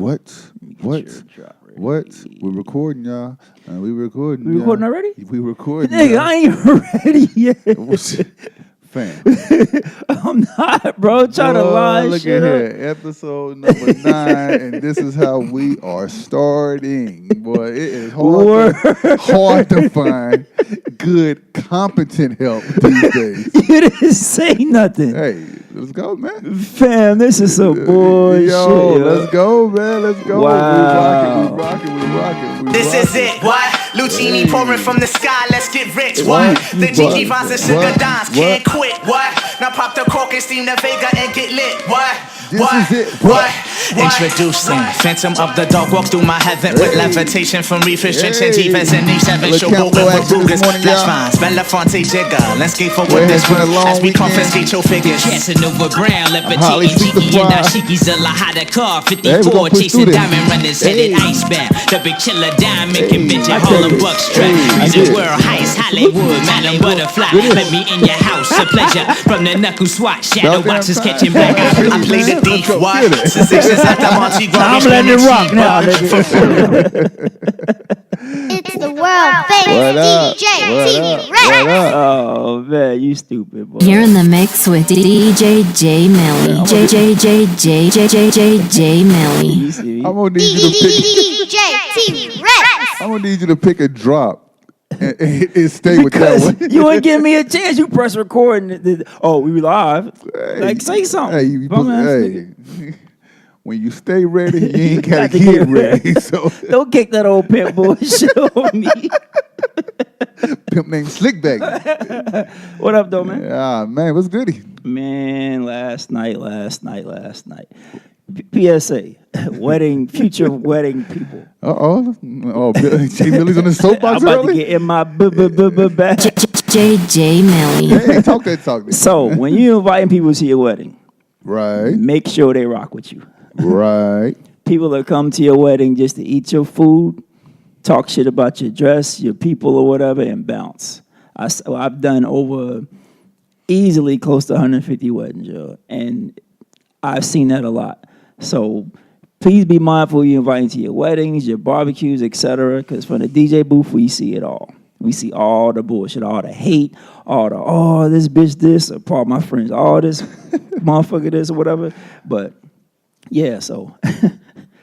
What? What? We're recording, y'all. We recording. We recording already? We recording. Nigga, I ain't ready yet. Fam. I'm not, bro. Trying to line look shit at up. here. Episode number 9, and this is how we are starting. Boy, it is hard to find good, competent help these days. You didn't say nothing. Hey, let's go, man. Fam, this is some bullshit. Yo, let's go, man. Let's go. Wow. We rocking. This is it, what? Lucini pouring from the sky, let's get rich, what? The Gigi Vines and Sugar Dimes can't quit, what? Now pop the cork and steam the Vega and get lit, what? This is it, what? Introducing Phantom of the Dog walks through my heaven with levitation from restrictions, events and E7 show moving with Rugas, flash vines, Belafonte jigger. Let's skate for what this world as we confiscate your figures. Casanova Brown, levitating Jiki and Ashiki's a Lahada car, 54 chasing diamond runners headed icebound. The big killer dime making bitch at Harlem Buck strap. Music world heist, Hollywood, Madam Butterfly. Let me in your house, a pleasure from the knuckle swat. Shadow watchers catching black. I play the deep, what? Sensations at the Monty I'm letting it rock now, It's the world famous DJ T-Rex. Oh man, you stupid boy. You're in the mix with DJ J Millie. J Millie. I'm gonna need you to pick. DJ T-Rex. I'm gonna need you to pick a drop and stay with that one. You ain't give me a chance. You press record and we live. Hey, like say something. Hey, when you stay ready, you ain't gotta get ready. So don't kick that old pimp bullshit on me. Pimp named Slickback. What up, though, man? Yeah, man, what's goody? Man, last night. PSA, future wedding people. Oh, J Millie's on the soapbox I'm about early? to get in my bag. J Millie. Hey, talk that. So, when you inviting people to your wedding, Right. make sure they rock with you. Right. People that come to your wedding just to eat your food, talk shit about your dress, your people or whatever, and bounce. I've done over easily close to 150 weddings, yo, and I've seen that a lot. So please be mindful you're inviting to your weddings, your barbecues, etc. Because from the DJ booth, we see it all. We see all the bullshit, all the hate, all the, this bitch this, or part of my friends, this motherfucker this or whatever. But yeah, so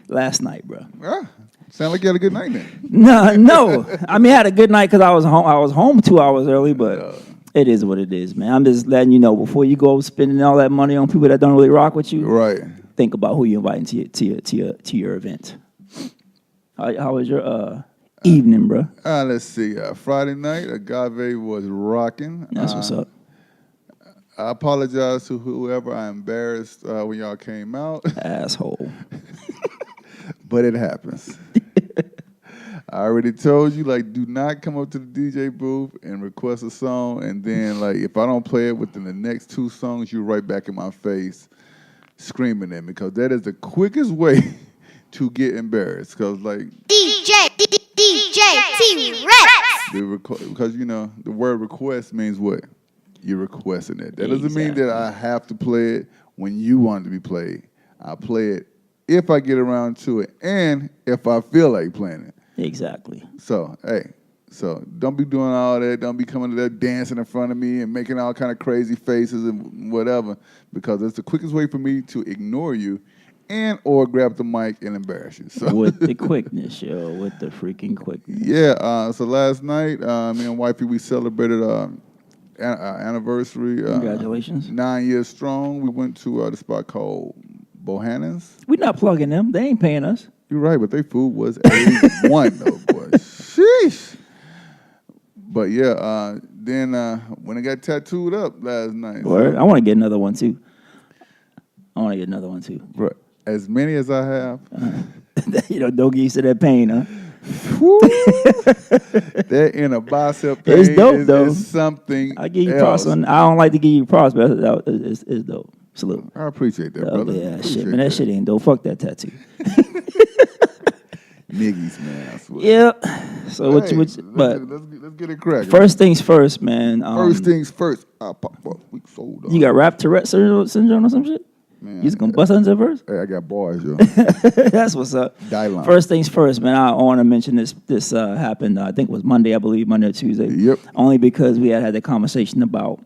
last night, bro. Yeah. Sound like you had a good night then. No. I mean, I had a good night because I was home 2 hours early, but it is what it is, man. I'm just letting you know before you go spending all that money on people that don't really rock with you. Right. Think about who you're inviting to your event. How was your evening, bro? Let's see. Friday night, Agave was rocking. That's what's up. I apologize to whoever I embarrassed when y'all came out. Asshole. But it happens. I already told you, do not come up to the DJ booth and request a song, and then, if I don't play it within the next 2 songs, you're right back in my face screaming at me, because that is the quickest way to get embarrassed. Because, DJ T-Rex. Because, the word request means what? You're requesting it. That doesn't mean that I have to play it when you want it to be played. I play it if I get around to it and if I feel like playing it. Exactly. So, don't be doing all that. Don't be coming to there dancing in front of me and making all kind of crazy faces and whatever, because it's the quickest way for me to ignore you and or grab the mic and embarrass you. So With the quickness, yo. With the freaking quickness. Yeah. So last night, me and wifey, we celebrated our anniversary. Congratulations. 9 years strong. We went to the spot called Bohannon's. We're not plugging them. They ain't paying us. You're right, but their food was A1 though, boy. Sheesh. But yeah, then when I got tattooed up last night. Word. So, I want to get another one too. Bro, as many as I have. Don't get used to that pain, huh? That inner bicep pain It's dope, though. is something I give you else. props on. I don't like to give you props, but it's dope. Salute. I appreciate that, brother. Yeah, Appreciate shit, man. That shit ain't dope. Fuck that tattoo. Niggas, man. I swear. Yeah. So Hey, let's get it cracking. first things first, man. First things first. I pop up. We sold up. You got rap Tourette syndrome or some shit? Man, You just gonna bust into the verse? Hey, I got bars, yo. That's what's up. Dylan. First things first, man. I want to mention this happened. I think it was Monday, I believe, Monday or Tuesday. Yep. Only because we had that conversation about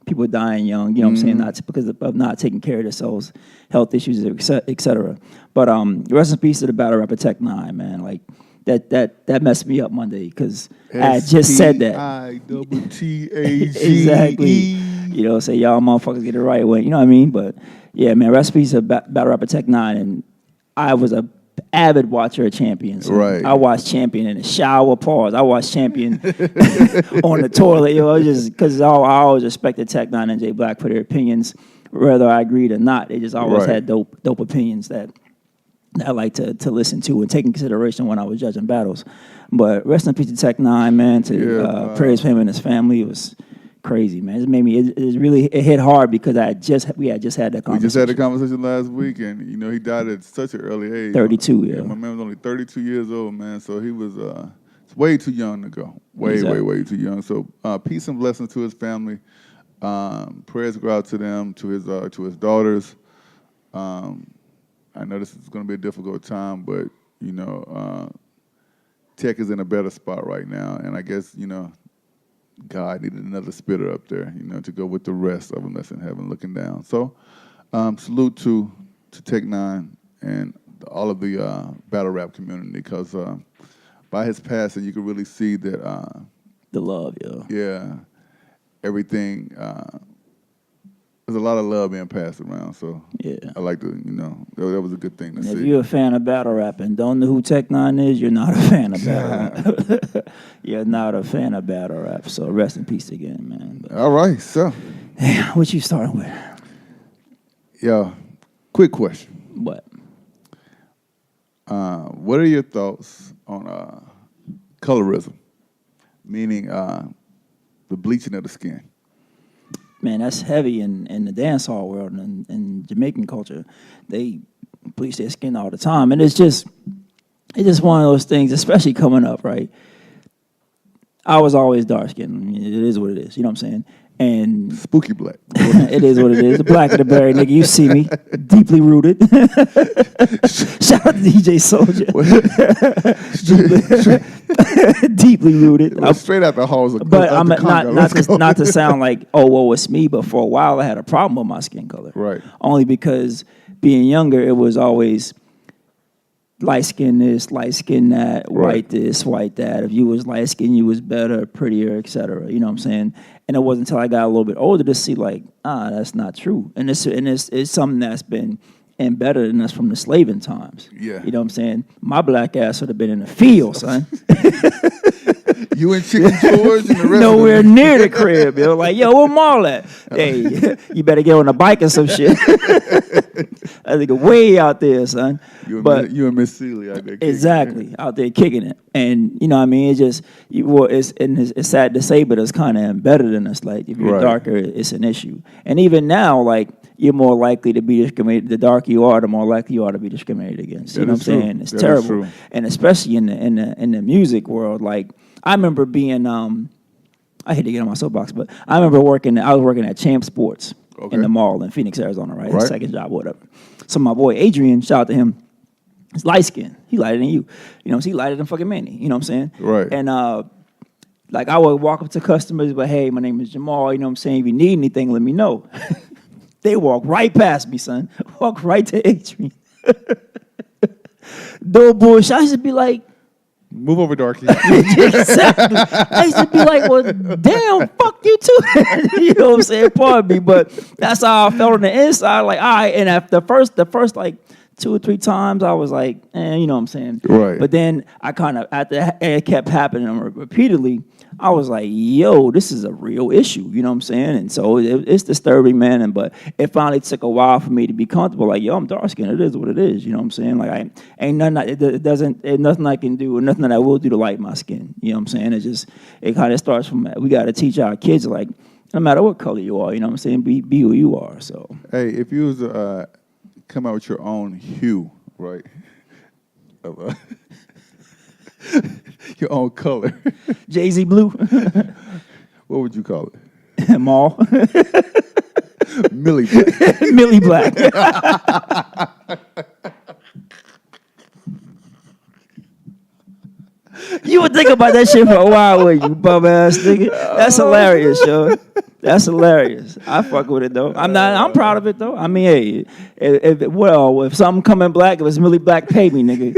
people dying young. You know what I'm saying? Not because of not taking care of themselves, health issues, et cetera. But rest in peace to the battle rapper Tech Nine, man. Like that messed me up Monday because I just said that. SPITTAGE. Exactly. You know, say y'all motherfuckers get it right way. You know what I mean? But yeah, man, recipes of battle rapper Tech Nine, and I was a avid watcher of Champions. Right. I watched Champion in the shower. Pause. I watched Champion on the toilet. You know, just because I always respected Tech Nine and Jay Black for their opinions, whether I agreed or not. They just always Right. had dope opinions that I like to listen to and take in consideration when I was judging battles. But rest in peace to Tech Nine, man. To prayers for him and his family. It was crazy, man. It made me. It hit hard because we had just had that conversation. We just had a conversation last week, and you know he died at such an early age. 32, yeah. My man was only 32 years old, man. So he was way too young to go. Way too young. So peace and blessings to his family. Prayers go out to them, to his daughters. I know this is going to be a difficult time, but you know, Tech is in a better spot right now, and I guess you know. God needed another spitter up there, you know, to go with the rest of them that's in heaven looking down. So, salute to Tech Nine and all of the battle rap community, because by his passing, you can really see that. The love, yo. Yeah, everything. There's a lot of love being passed around, so Yeah. I like to, you know, that was a good thing to If see. you're a fan of battle rap and don't know who Tech Nine is, you're not a fan of battle rap. You're not a fan of battle rap. So rest in peace again, man. But, All right, so what you starting with? yeah, quick question. What? What are your thoughts on colorism, meaning the bleaching of the skin? Man, that's heavy in the dance hall world and in Jamaican culture. They bleach their skin all the time, and it's just one of those things, especially coming up, right? I was always dark skinned. I mean, it is what it is. You know what I'm saying? And Spooky black. it is what it is. The black of the berry, nigga. You see me, deeply rooted. Shout out to DJ Soldier. Deeply rooted. Well, straight out the halls of But of I'm the Congo. not to sound like, oh, well, it's me. But for a while, I had a problem with my skin color. Right. Only because being younger, it was always light skin this, light skin that, white this, white that. If you was light skin, you was better, prettier, etc. You know what I'm saying? And it wasn't until I got a little bit older to see like, that's not true. And it's something that's been embedded in us from the slaving times. Yeah. You know what I'm saying? My black ass would have been in the field, son. You and Chicken George and the rest Nowhere of them. near the crib, yo. Like, yo, where Maul at? Hey, you better get on a bike or some shit. I think way out there, son. You But and Miss Seeley out there. kicking exactly, out there kicking it. And you know what I mean? It's just, it's sad to say, but it's kind of embedded in us. Like, if you're Right. darker, it's an issue. And even now, like, you're more likely to be discriminated. The darker you are, the more likely you are to be discriminated against. You That know what is I'm true. saying? It's That is terrible. true. And especially in the music world, like, I remember being, I hate to get on my soapbox, but I remember I was working at Champ Sports in the mall in Phoenix, Arizona, right? Right. Second job, whatever. So my boy Adrian, shout out to him, he's light skinned. He lighter than you. You know, he lighter than fucking Manny. You know what I'm saying? Right. And like I would walk up to customers, but hey, my name is Jamal. You know what I'm saying? If you need anything, let me know. They walk right past me, son. Walk right to Adrian. No bullshit. I used to be like, Move over, darky. exactly. I used to be like, well, damn, fuck you too. You know what I'm saying? Pardon me, but that's how I felt on the inside. Like, all right, and after the first like 2 or 3 times, I was like, you know what I'm saying? Right. But then I kind of, after it kept happening repeatedly, I was like, yo, this is a real issue. You know what I'm saying? And so it's disturbing, man. But it finally took a while for me to be comfortable. Like, yo, I'm dark skinned. It is what it is. You know what I'm saying? Like, ain't nothing I can do or nothing that I will do to light my skin. You know what I'm saying? It kind of starts from, we got to teach our kids, like, no matter what color you are, you know what I'm saying? Be who you are. So, Hey, if you was to come out with your own hue, right? Your own color. Jay-Z Blue, What would you call it? Maul. Millie Black. Millie Black. You would think about that shit for a while, wouldn't you, bum ass nigga? That's hilarious, yo. That's hilarious. I fuck with it though. I'm proud of it though. I mean, hey, if something coming black, if it's Millie Black, pay me, nigga.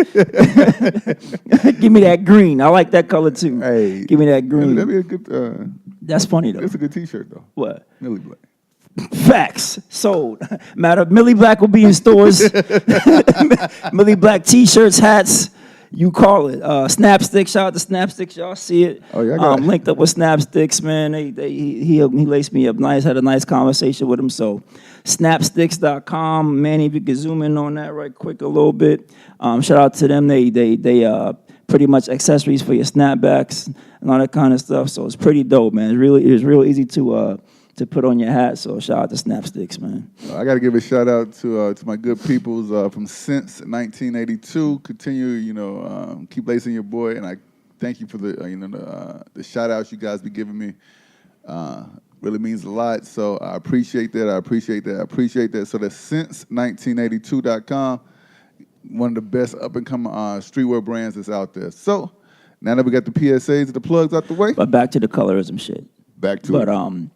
Give me that green. I like that color too. Hey, give me that green. That'd be a good. That's funny though. It's a good T-shirt though. What? Millie Black. Facts. Sold. Matter of Millie Black will be in stores. Millie Black T-shirts, hats. You call it. Snapsticks. Shout out to Snapsticks. Y'all see it. Oh yeah, I got it. Linked up with Snapsticks, man. He laced me up nice. Had a nice conversation with him. So, snapsticks.com. Manny, if you could zoom in on that right quick a little bit. Shout out to them. They pretty much accessories for your snapbacks and all that kind of stuff. So it's pretty dope, man. It's real easy to put on your hat. So shout out to Snapsticks, man. I got to give a shout out to my good peoples from since 1982. Continue, keep lacing your boy, and I thank you for the shout outs you guys be giving me. Really means a lot. So I appreciate that. I appreciate that. So that's since1982.com. One of the best up and coming streetwear brands that's out there. So now that we got the PSAs and the plugs out the way, But back to the colorism shit. back to it.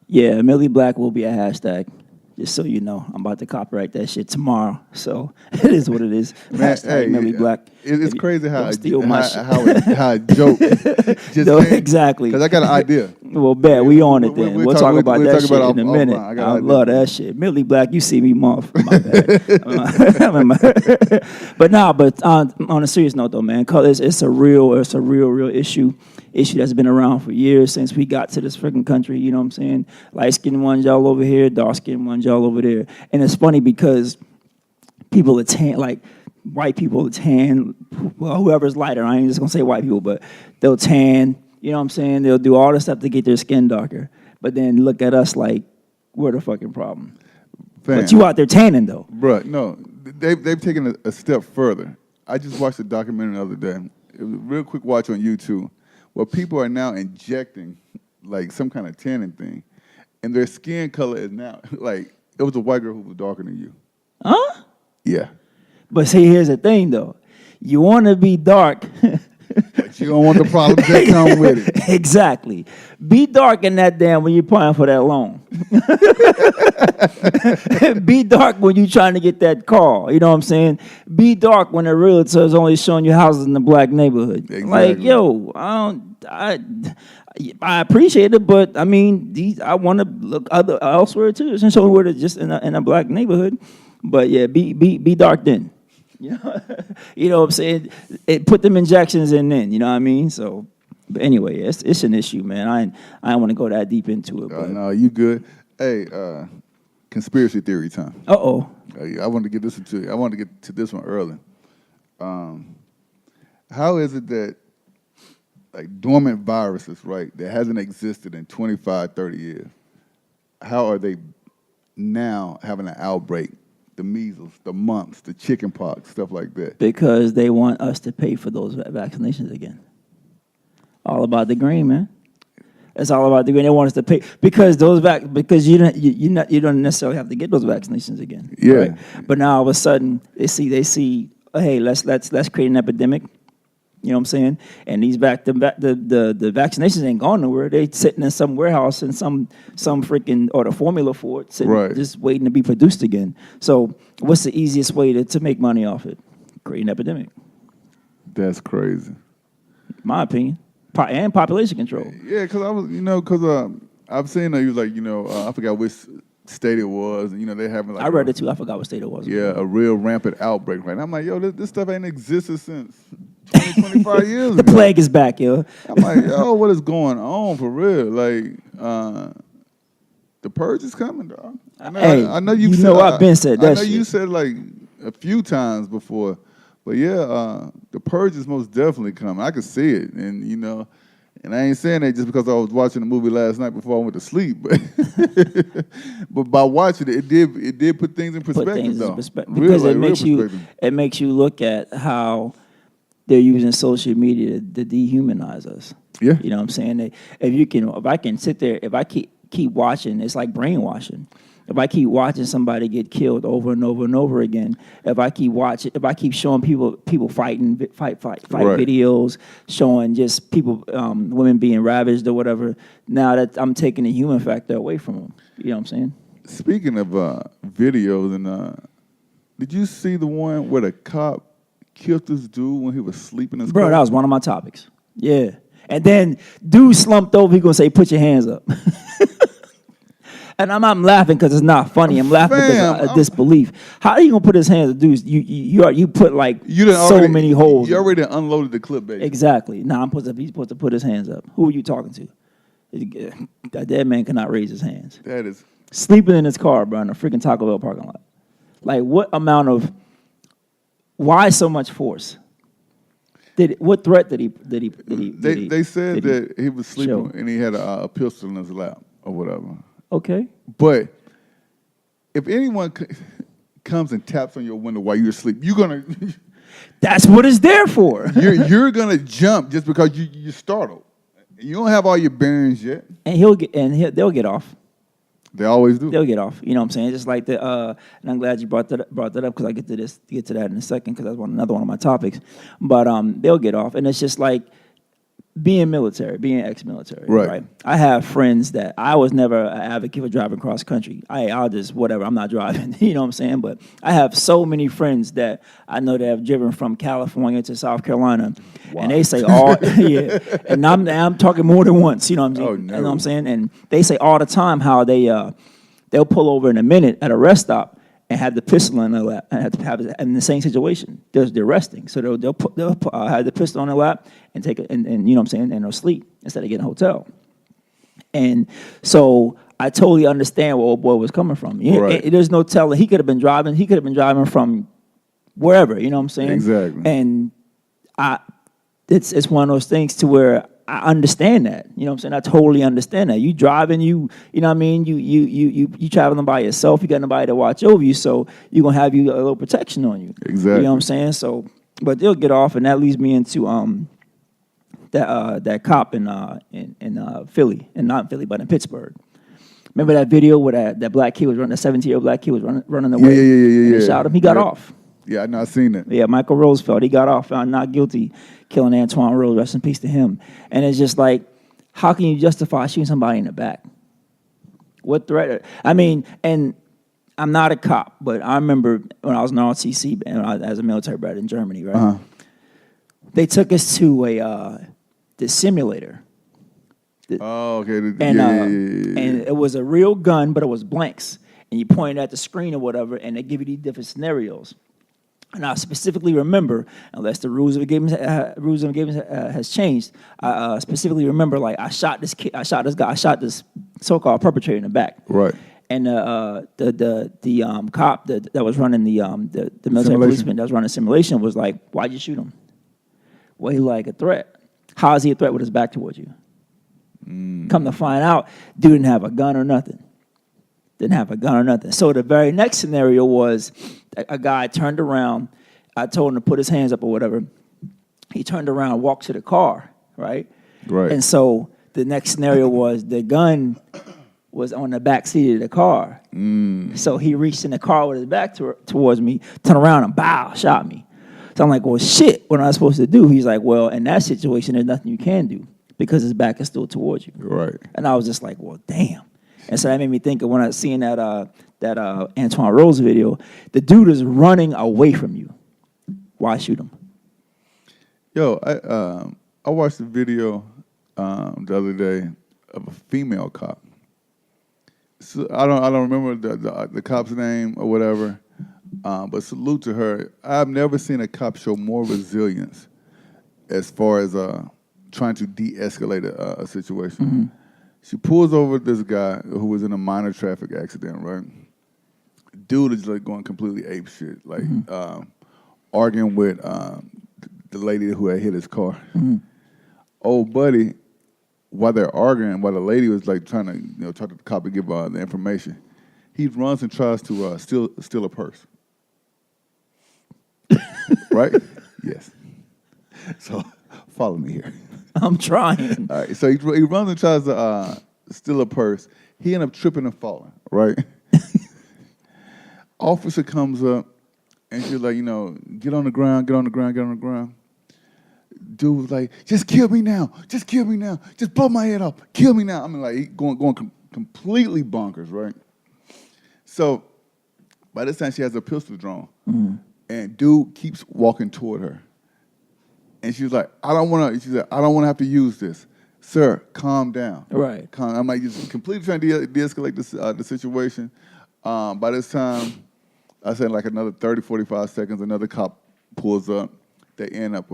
Yeah, Millie Black will be a hashtag. Just so you know, I'm about to copyright that shit tomorrow. So it is what it is. Man, Hashtag Millie Black. It's crazy how don't steal my shit. how a joke just No, exactly. Because I got an idea. Well, bet we on it then. We'll talk about that shit about in a off- minute. offline. I got I an love that shit. Millie Black, you see me, month. My bad. But on a serious note though, man, cause it's a real issue that's been around for years since we got to this freaking country. You know what I'm saying? Light skinned ones y'all over here, dark skinned ones y'all over there, and it's funny because people are tan, like white people are tan. Well, whoever's lighter, I ain't just gonna say white people, but they'll tan. You know what I'm saying? They'll do all this stuff to get their skin darker, but then look at us like we're the fucking problem. Fam, But you out there tanning though. bruh, no, they've taken a step further. I just watched a documentary the other day. It was a real quick watch on YouTube where people are now injecting like some kind of tanning thing, and their skin color is now like it was a white girl who was darker than you. Huh? Yeah, But see, here's the thing though. You want to be dark. but you don't want the problems that come with it. Exactly. Be dark in that damn when you're applying for that loan. Be dark when you're trying to get that car. You know what I'm saying? Be dark when the realtor is only showing you houses in the black neighborhood. Exactly. Like, yo, I appreciate it, but I mean, I want to look elsewhere too. Since we're just in a black neighborhood. But yeah, be dark then. You know what I'm saying? Put them injections in then, you know what I mean? So, but anyway, it's an issue, man. I don't want to go that deep into it. But. No, you good. Hey, conspiracy theory time. Uh-oh. I wanted to get this to you. I wanted to get to this one early. How is it that like dormant viruses, right, that hasn't existed in 25, 30 years, how are they now having an outbreak? The measles, the mumps, the chicken pox, stuff like that. Because they want us to pay for those vaccinations again. All about the green, man. It's all about the green. They want us to pay because because you don't necessarily have to get those vaccinations again. Yeah. Right? But now all of a sudden they see, hey, let's create an epidemic. You know what I'm saying? And the vaccinations ain't gone nowhere. They sitting in some warehouse in some freaking, or the formula for it, sitting, right, just waiting to be produced again. So what's the easiest way to make money off it? Create an epidemic. That's crazy. My opinion. And population control. Yeah, because I've seen he was like, I forgot which state it was, and they having like I read it too. I forgot what state it was. Yeah, a real rampant outbreak right now. I'm like, yo, this stuff ain't existed since 20, 25 years The ago. plague is back, yo. I'm like, yo, what is going on for real? Like, the purge is coming, dog. I know I've been said that. I know shit. you said like a few times before, but yeah, the purge is most definitely coming. I can see it, and and I ain't saying that just because I was watching the movie last night before I went to sleep, but but by watching it did put things in perspective, though. Because it makes you look at how they're using social media to dehumanize us. Yeah, you know what I'm saying? If I can sit there, if I keep watching, it's like brainwashing. if I keep watching somebody get killed over and over and over again, if I keep showing people fighting Right. videos, showing just people, women being ravaged or whatever, now that I'm taking the human factor away from them. You know what I'm saying? Speaking of videos, and did you see the one where the cop killed this dude when he was sleeping in his Bro, car? that was one of my topics. Yeah. And then dude slumped over, he gonna say, put your hands up. And I'm laughing because it's not funny. I'm laughing because of disbelief. How are you gonna put his hands up? Dude, you put like many holes. You already unloaded the clip, baby. Exactly. Now he's supposed to put his hands up. Who are you talking to? That dead man cannot raise his hands. That is Sleeping in his car, bro, in a freaking Taco Bell parking lot. Like, why so much force? What threat did he? They said that he was sleeping show? and he had a pistol in his lap or whatever. Okay. But if anyone comes and taps on your window while you're asleep, you're gonna That's what it's there for. you're gonna jump just because you're startled. You don't have all your bearings yet. And they'll get off. They always do. They'll get off. You know what I'm saying? Just like and I'm glad you brought that up because I get to that in a second because that's another one of my topics. But they'll get off, and it's just like being ex-military, right? I have friends that I was never an advocate for driving cross country. I'll just whatever. I'm not driving. You know what I'm saying? But I have so many friends that I know that have driven from California to South Carolina, and they say yeah. And I'm talking more than once. You know what I'm saying? Oh, no. You know what I'm saying? And they say all the time how they'll pull over in a minute at a rest stop and have the pistol in their lap, and have to have it in the same situation. They're resting, so they'll have the pistol on their lap and take it, and you know what I'm saying, and they'll sleep instead of getting a hotel. And so I totally understand where old boy was coming from. There's no telling. He could have been driving from wherever. You know what I'm saying? Exactly. And it's one of those things to where I understand that. You know what I'm saying? I totally understand that. You driving, you know what I mean? You traveling by yourself, you got nobody to watch over you, so you're gonna have a little protection on you. Exactly. You know what I'm saying? So but they'll get off, and that leads me into that cop in Philly, and not in Philly, but in Pittsburgh. Remember that video where that black kid was running, the 17-year-old black kid was running away? Yeah. And they shot him. He got off. Yeah, I know. I seen it. Yeah, Michael Roosevelt, he got off, found not guilty, killing Antoine Rose. Rest in peace to him. And it's just like, how can you justify shooting somebody in the back? What threat? I mean, and I'm not a cop, but I remember when I was in ROTC as a military brat in Germany, right? Uh-huh. They took us to the simulator. Oh, okay. And it was a real gun, but it was blanks. And you point at the screen or whatever, and they give you these different scenarios. And I specifically remember, unless the rules of engagement has changed, I specifically remember, like, I shot this guy, I shot this so-called perpetrator in the back. Right. And the cop that was running the military policeman that was running the simulation was like, "Why'd you shoot him?" Well, he like a threat. How is he a threat with his back towards you? Come to find out, dude didn't have a gun or nothing. So the very next scenario was a guy turned around. I told him to put his hands up or whatever. He turned around, walked to the car, right? Right. And so the next scenario was the gun was on the back seat of the car. So he reached in the car with his back towards me, turned around and bow, shot me. So I'm like, well, shit, what am I supposed to do? He's like, well, in that situation, there's nothing you can do because his back is still towards you. Right. And I was just like, well, damn. And so that made me think of when I seen that Antoine Rose video, the dude is running away from you. Why shoot him? Yo, I watched a video the other day of a female cop. So I don't remember the cop's name or whatever, but salute to her. I've never seen a cop show more resilience as far as trying to de-escalate a situation. Mm-hmm. She pulls over this guy who was in a minor traffic accident, right? Dude is like going completely ape shit, like arguing with the lady who had hit his car. Mm-hmm. Old buddy, while they're arguing, while the lady was like trying to talk to the cop and give the information, he runs and tries to steal a purse. Right? Yes. So follow me here. I'm trying. All right, so he runs and tries to steal a purse. He ended up tripping and falling, right? officer comes up and she's like, get on the ground, get on the ground, get on the ground. Dude was like, just kill me now, just kill me now, just blow my head off, kill me now. I mean, like, he going completely bonkers, right? So by this time, she has a pistol drawn, and dude keeps walking toward her. And she was like, I don't want to have to use this. Sir, calm down. Right. I'm like, just completely trying to de-escalate the situation. By this time, I said like another 30, 45 seconds, another cop pulls up. They end up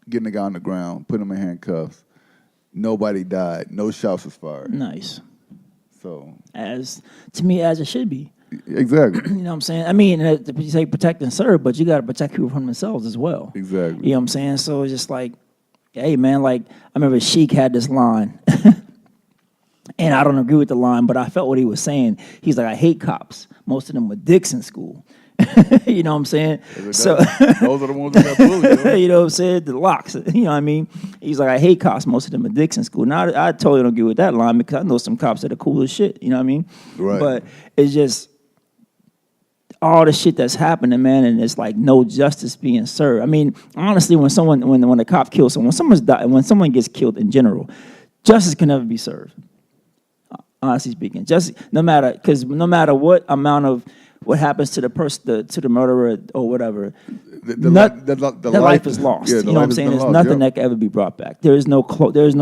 getting the guy on the ground, putting him in handcuffs. Nobody died. No shots was fired. Nice. So, to me, as it should be. Exactly. You know what I'm saying? I mean, you say protect and serve, but you got to protect people from themselves as well. Exactly. You know what I'm saying? So it's just like, hey, man, like, I remember Sheik had this line, and I don't agree with the line, but I felt what he was saying. He's like, I hate cops. Most of them were dicks in school. You know what I'm saying? So those are the ones that got bullied. You know what I'm saying? The locks. You know what I mean? He's like, I hate cops. Most of them are dicks in school. Now, I totally don't agree with that line because I know some cops that are cool as shit. You know what I mean? Right. But it's just all the shit that's happening, man, and it's like no justice being served. I mean, honestly, when a cop kills someone, when someone gets killed in general, justice can never be served. Honestly speaking, no matter what amount of what happens to the person, to the murderer or whatever, the life is lost. Yeah, you know what I'm saying? There's nothing that can ever be brought back. There is no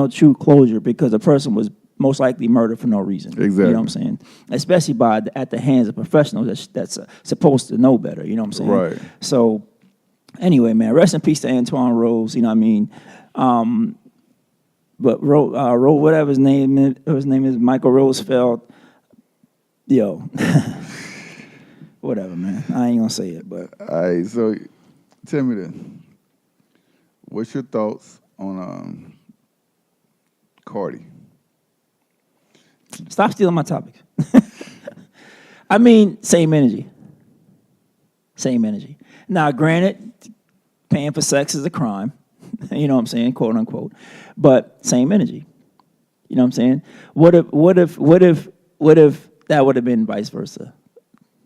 true closure because a person was most likely murdered for no reason. Exactly. You know what I'm saying? Especially at the hands of professionals that's supposed to know better. You know what I'm saying? Right. So anyway, man, rest in peace to Antoine Rose. You know what I mean? But whatever his name is, Michael Roosevelt. Yo. Whatever, man. I ain't gonna say it, but. All right, so tell me this. What's your thoughts on Cardi? Stop stealing my topics. I mean, same energy. Same energy. Now, granted, paying for sex is a crime. You know what I'm saying, quote unquote. But same energy. You know what I'm saying? What if that would have been vice versa?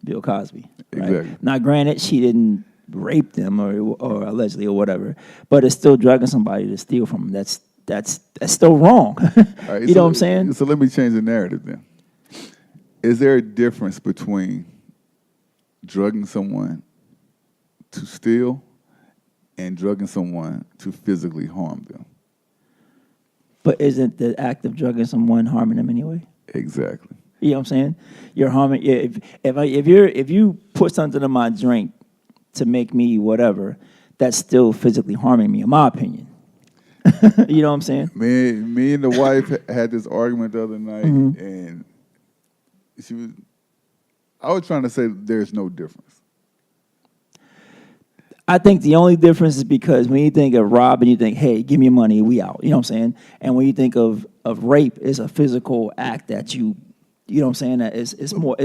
Bill Cosby. Right? Exactly. Now, granted, she didn't rape them or allegedly or whatever, but it's still drugging somebody to steal from them. That's still wrong. Right, you know what I'm saying? So let me change the narrative then. Is there a difference between drugging someone to steal and drugging someone to physically harm them? But isn't the act of drugging someone harming them anyway? Exactly. You know what I'm saying? You're harming. If you put something in my drink to make me whatever, that's still physically harming me, in my opinion. You know what I'm saying? Me and the wife had this argument the other night, and I was trying to say there's no difference. I think the only difference is because when you think of robbing, you think, hey, give me your money, we out. You know what I'm saying? And when you think of rape, it's a physical act that you know what I'm saying? That it's more,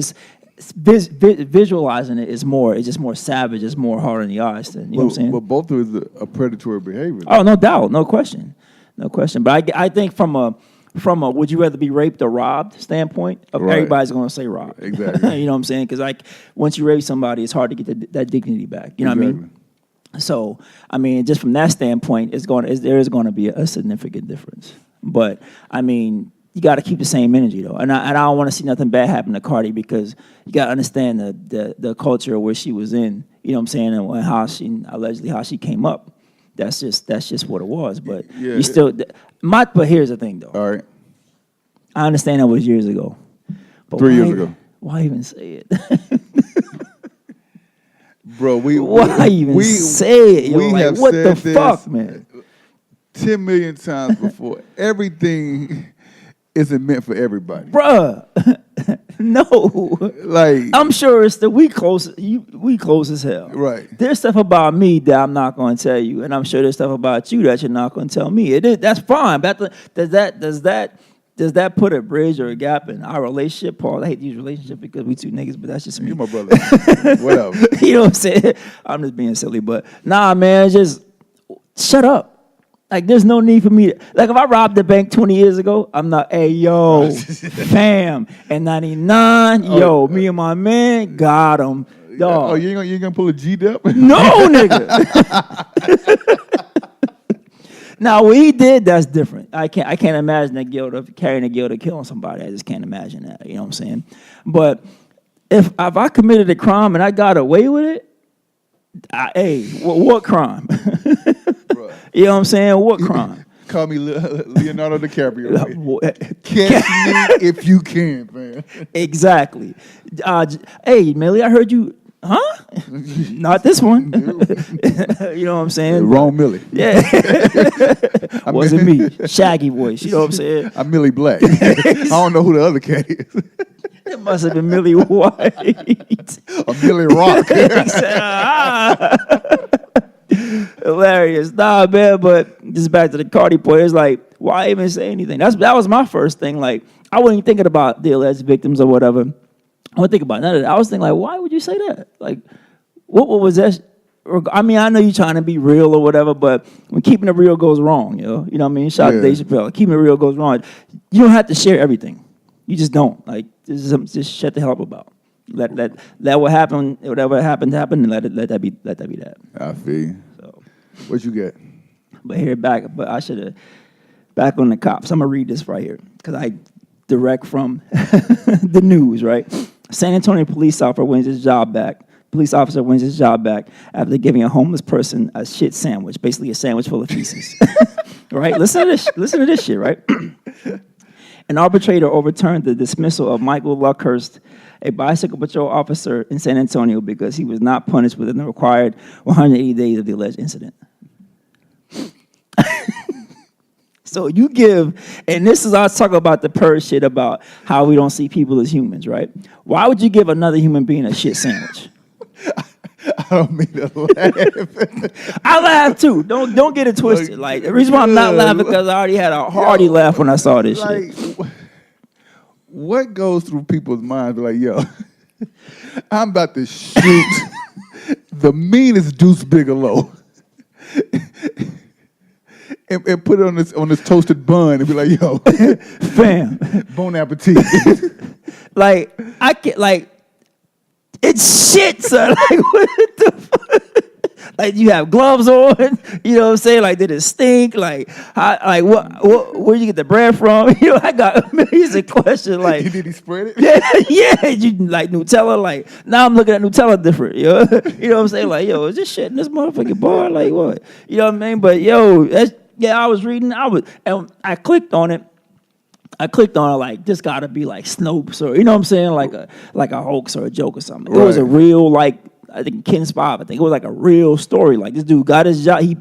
visualizing it is more, it's just more savage, it's more hard in the eyes. You know what I'm saying? But both of it is a predatory behavior. Oh, no doubt, no question. But I think from a would you rather be raped or robbed standpoint, everybody's going to say robbed. Exactly. You know what I'm saying? Because like once you rape somebody, it's hard to get that dignity back. You know what I mean? So I mean, just from that standpoint, there is going to be a significant difference. But I mean, you got to keep the same energy though, and I don't want to see nothing bad happen to Cardi because you got to understand the culture where she was in. You know what I'm saying? And how she came up. That's just what it was. But you still. But here's the thing though. All right. I understand that was years ago. But 3 years ago. Why even say it? Bro, why even say it? Yo, we like, have what said the fuck, man? 10 million times before. Everything isn't meant for everybody. Bruh. No. Like, I'm sure it's we close as hell. Right. There's stuff about me that I'm not going to tell you, and I'm sure there's stuff about you that you're not going to tell me. That's fine. But does that put a bridge or a gap in our relationship, Paul? I hate these relationships because we two niggas, but that's just me. you my brother. Whatever. You know what I'm saying? I'm just being silly, but nah, man, just shut up. Like, there's no need for me. Like, if I robbed the bank 20 years ago, I'm not, hey, yo, fam. And 99, yo, me and my man got him. Dog. Oh, you ain't gonna pull a G-Dep? No, nigga. Now, what he did, that's different. I can't imagine the guilt of carrying the guilt of killing somebody. I just can't imagine that. You know what I'm saying? But if I committed a crime and I got away with it, what crime? You know what I'm saying? What crime? Call me Leonardo DiCaprio. Catch me if you can, man. Exactly. Hey, Millie, I heard you. Huh? Not this one. You know what I'm saying? Wrong Millie. Yeah. Wasn't me. Shaggy voice. You know what I'm saying? I'm Millie Black. I don't know who the other cat is. It must have been Millie White. Or Millie Rock. Hilarious. Nah, man, but just back to the Cardi point, it's like, why even say anything? That was my first thing. Like, I wasn't even thinking about the alleged victims or whatever. I wasn't thinking about none of that. I was thinking, like, why would you say that? Like, what was that? I mean, I know you're trying to be real or whatever, but when keeping it real goes wrong, you know what I mean? Shout out to Dave Chappelle. Keeping it real goes wrong. You don't have to share everything. You just don't. Like, just shut the hell up about. Let what happened, whatever happened, and let that be that. I feel you. So, what you get? But I should have back on the cops. I'm gonna read this right here because I direct from the news, right? San Antonio police officer wins his job back after giving a homeless person a shit sandwich, basically a sandwich full of feces. Right? Listen to this shit, right? An arbitrator overturned the dismissal of Michael Luckhurst, a bicycle patrol officer in San Antonio, because he was not punished within the required 180 days of the alleged incident. So you give, and this is us talking about the purge shit about how we don't see people as humans, right? Why would you give another human being a shit sandwich? I don't mean to laugh. I laugh too. Don't get it twisted. Like the reason why I'm not laughing because I already had a hearty laugh when I saw this shit. What goes through people's minds? Like, yo, I'm about to shoot the meanest Deuce Bigelow. And put it on this toasted bun and be like, yo, fam, bon appetit. Like, I can't, like, it's shit, son. Like, what the fuck? Like, you have gloves on, you know what I'm saying? Like, did it stink? Like, where'd you get the bread from? You know, I got millions of questions. Like, Did he spread it? yeah, you like Nutella? Like, now I'm looking at Nutella different, yo. You know what I'm saying? Like, yo, is this shit in this motherfucking bar? Like, what? You know what I mean? But, yo, I was reading, and I clicked on it. Like, this gotta be like Snopes or, you know what I'm saying? Like a hoax or a joke or something. Right. It was a real, like, I think Ken Spivey, I think it was like a real story. Like, this dude got his job. He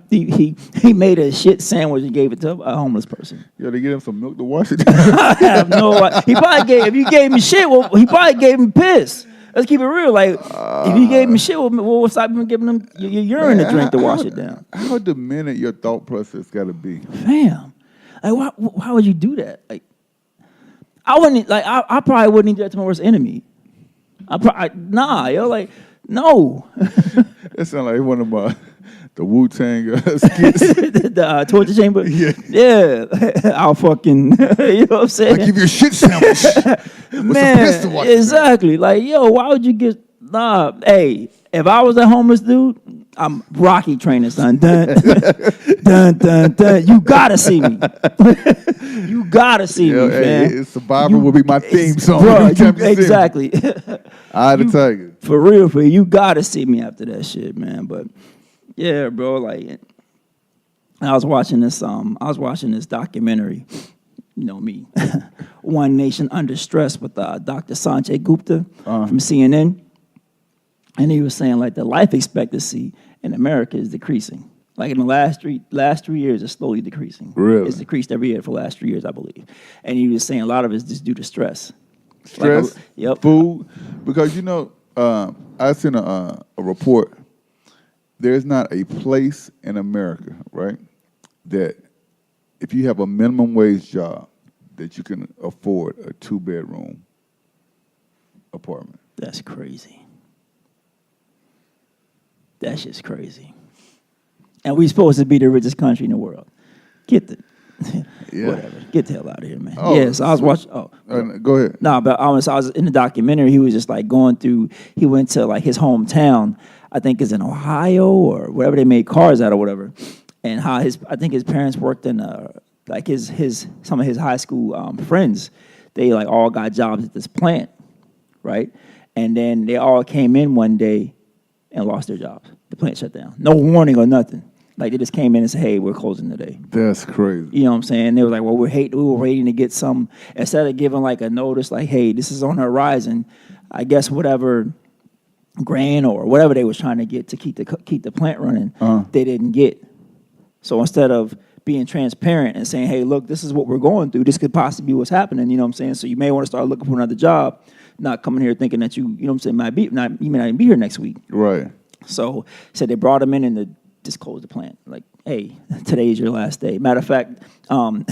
made a shit sandwich and gave it to a homeless person. Yo, they get him some milk to wash it. I have no idea. He probably if you gave him shit, well, he probably gave him piss. Let's keep it real. Like, if you gave him shit, we'll stop him giving him your urine to drink to wash it down. How demented your thought process got to be? Fam, like, why would you do that? Like, I wouldn't, like, I probably wouldn't do that to my worst enemy. Like, no. That sounds like one of the Wu-Tang skits. The torture chamber? Yeah. I'll fucking, you know what I'm saying? I give you a shit sandwich. Man, exactly. Like, yo, why would you get, hey, if I was a homeless dude, I'm Rocky training, son. Dun, dun, dun, dun. You gotta see me. You gotta see me, man. Survivor will be my theme song. Bro, exactly. Eye the tiger. For real, you gotta see me after that shit, man. But yeah, bro, like, I was watching this documentary. You know me, One Nation Under Stress with Dr. Sanjay Gupta from CNN. And he was saying, like, the life expectancy in America is decreasing. Like, in the last three years, it's slowly decreasing. Really? It's decreased every year for the last 3 years, I believe. And he was saying a lot of it is just due to stress. Stress, like, yep. Food. Because, you know, I seen a report. There's not a place in America, right, that if you have a minimum wage job, that you can afford a 2-bedroom apartment. That's crazy. That's just crazy. And we're supposed to be the richest country in the world. Get the Yeah. Whatever. Get the hell out of here, man. Oh, Yeah, so I was watching. Oh, go ahead. no, but I was in the documentary. He was just like going through. He went to like his hometown. I think is in Ohio or wherever they made cars out or whatever. And how I think his parents worked in like some of his high school friends. They like all got jobs at this plant, right? And then they all came in one day and lost their jobs. The plant shut down. No warning or nothing. Like they just came in and said, "Hey, we're closing today." That's crazy. You know what I'm saying? They were like, "Well, we were waiting to get some." Instead of giving like a notice, like, "Hey, this is on the horizon," I guess whatever grant or whatever they was trying to get to keep the plant running, they didn't get. So instead of being transparent and saying, "Hey, look, this is what we're going through. This could possibly be what's happening," you know what I'm saying? So you may want to start looking for another job, not coming here thinking that you know what I'm saying, you may not even be here next week. Right. So said they brought him in and they just closed the plant. Like, hey, today is your last day. Matter of fact, you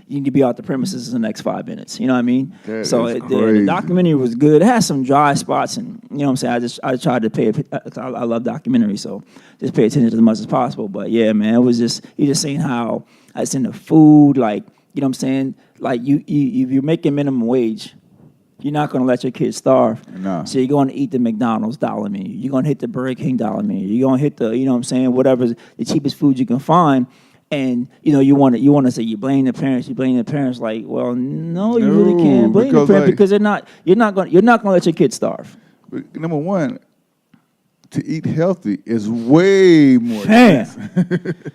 need to be out the premises in the next 5 minutes. You know what I mean? That so is the crazy. documentary was good. It has some dry spots, and you know what I'm saying. I tried to pay. I love documentaries, so just pay attention as much as possible. But yeah, man, it was just you just saying how it's in the food, like you know what I'm saying. Like if you're making minimum wage, you're not going to let your kids starve. No. So you're going to eat the McDonald's dollar menu. You're going to hit the Burger King dollar menu. You're going to hit the, you know what I'm saying, whatever the cheapest food you can find. And, you know, you want to say you blame the parents. Like, well, no, you really can't blame the parents because you're not going to let your kids starve. Number one, to eat healthy is way more expensive.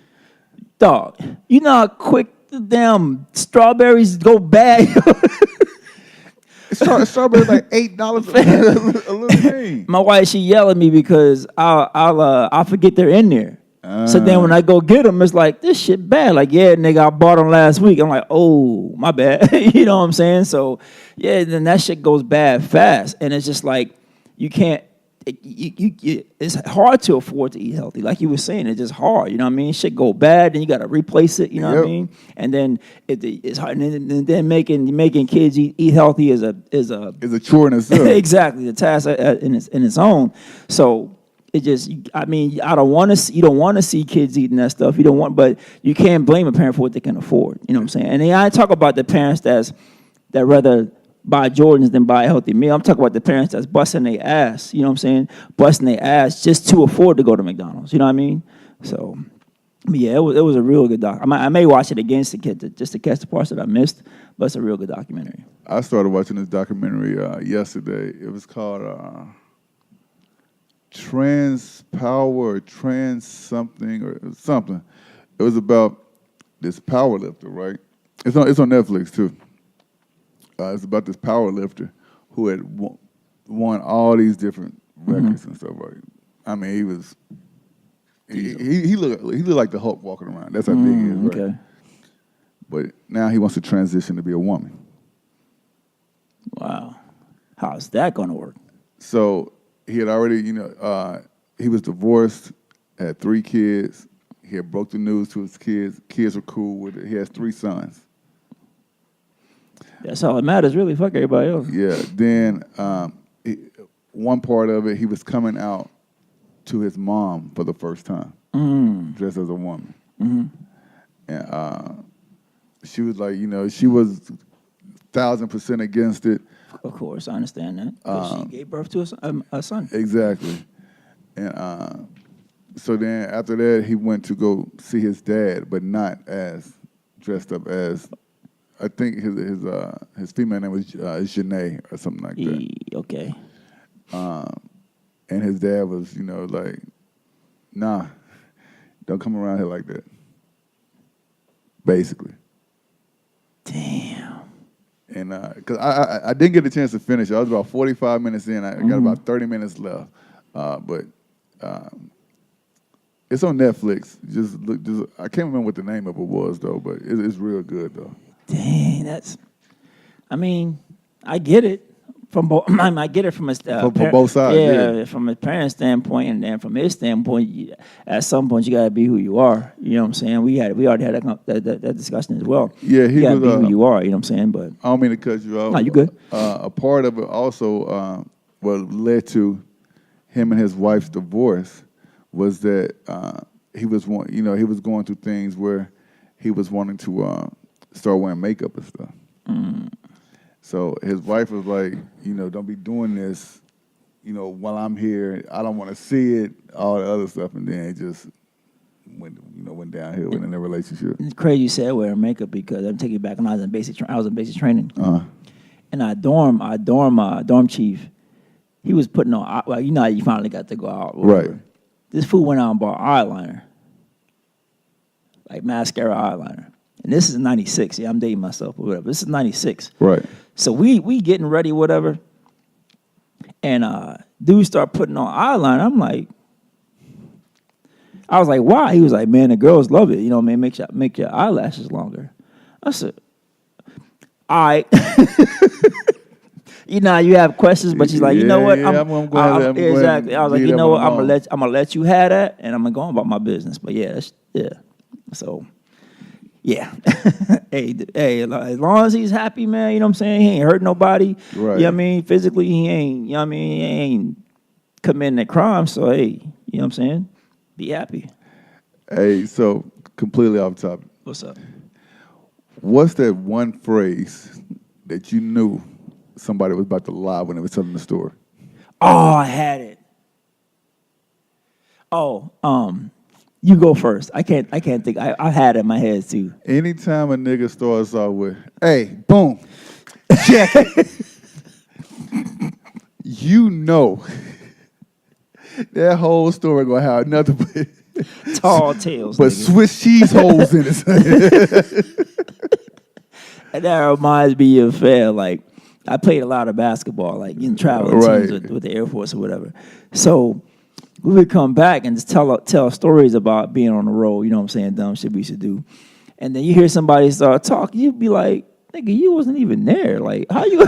Dog, you know how quick the damn strawberries go bad? Strawberry like $8 a little thing. My wife, she yell at me because I'll forget they're in there. So then when I go get them, it's like, this shit bad. Like, yeah, nigga, I bought them last week. I'm like, oh, my bad. You know what I'm saying? So, yeah, then that shit goes bad fast. And it's just like, you can't, it's hard to afford to eat healthy. Like you were saying, it's just hard. You know what I mean? Shit go bad, then you got to replace it. You know what I mean? And then it's hard. And then making kids eat healthy is a chore in itself. Exactly, the task in its own. So it just, I mean, you don't want to see kids eating that stuff. But you can't blame a parent for what they can afford. You know what I'm saying? And then I talk about the parents that rather buy Jordans than buy a healthy meal. I'm talking about the parents that's busting their ass, you know what I'm saying? Busting their ass just to afford to go to McDonald's, you know what I mean? So, yeah, it was a real good doc. I may watch it again just to catch the parts that I missed, but it's a real good documentary. I started watching this documentary yesterday. It was called Trans Power or Trans something or something. It was about this power lifter, right? It's on Netflix, too. It's about this power lifter who had won all these different records and stuff. Right? I mean, he looked like the Hulk walking around. That's how big he is, right? Okay. But now he wants to transition to be a woman. Wow. How's that going to work? So he had already, he was divorced, had 3 kids. He had broke the news to his kids. Kids were cool with it. He has 3 sons. That's all that matters, really. Fuck everybody else. Yeah. Then one part of it, he was coming out to his mom for the first time, dressed as a woman. And she was like, she was 1,000% against it. Of course, I understand that. 'Cause she gave birth to a son. Exactly. And so then after that, he went to go see his dad, but not as dressed up as. I think his female name was Janae or something like that. Okay. And his dad was, like, nah, don't come around here like that. Basically. Damn. And because I didn't get a chance to finish. I was about 45 minutes in. I got about 30 minutes left. But it's on Netflix. I can't remember what the name of it was though. But it's real good though. Dang, I get it from both. I get it from from both sides. Yeah, from a parent's standpoint, and then from his standpoint, at some point you gotta be who you are. You know what I'm saying? We already had that discussion as well. Yeah, you gotta be who you are. You know what I'm saying? But I don't mean to cut you off. No, you good. A part of it also, led to him and his wife's divorce was that he was going through things where he was wanting to start wearing makeup and stuff. So his wife was like, don't be doing this, while I'm here. I don't want to see it, all the other stuff. And then it just went downhill in their relationship. It's crazy you said wearing makeup because I'm taking you back when I was in basic training. And our dorm chief, he was putting on, well, how you finally got to go out. Whatever. Right. This fool went out and bought eyeliner, like mascara eyeliner. And this is 96. Yeah, I'm dating myself or whatever. This is 96. Right. So we getting ready, whatever. And dude start putting on eyeliner. I was like, why? He was like, man, the girls love it. Make your eyelashes longer. I said, all right. You have questions, but she's like, you know what? Exactly. I was like, you know what? I'm gonna let you have that, and I'm gonna go on about my business. But yeah. So, yeah. hey, as long as he's happy, man. You know what I'm saying? He ain't hurt nobody. Right. You know what I mean? Physically, he ain't. You know what I mean? He ain't committing a crime. So hey, you know what I'm saying? Be happy. Hey, so completely off topic. What's up? What's that one phrase that you knew somebody was about to lie when they were telling the story? Oh, I had it. Oh, you go first. I can't think. I had it in my head too. Anytime a nigga starts off with, hey, boom, check it. That whole story gonna have nothing but Tall tales. but nigga. Swiss cheese holes in it. And that reminds me of like I played a lot of basketball, like in traveling teams with the Air Force or whatever. So we would come back and just tell stories about being on the road. You know what I'm saying? Dumb shit we used to do. And then you hear somebody start talking, you'd be like, nigga, you wasn't even there. Like, how you?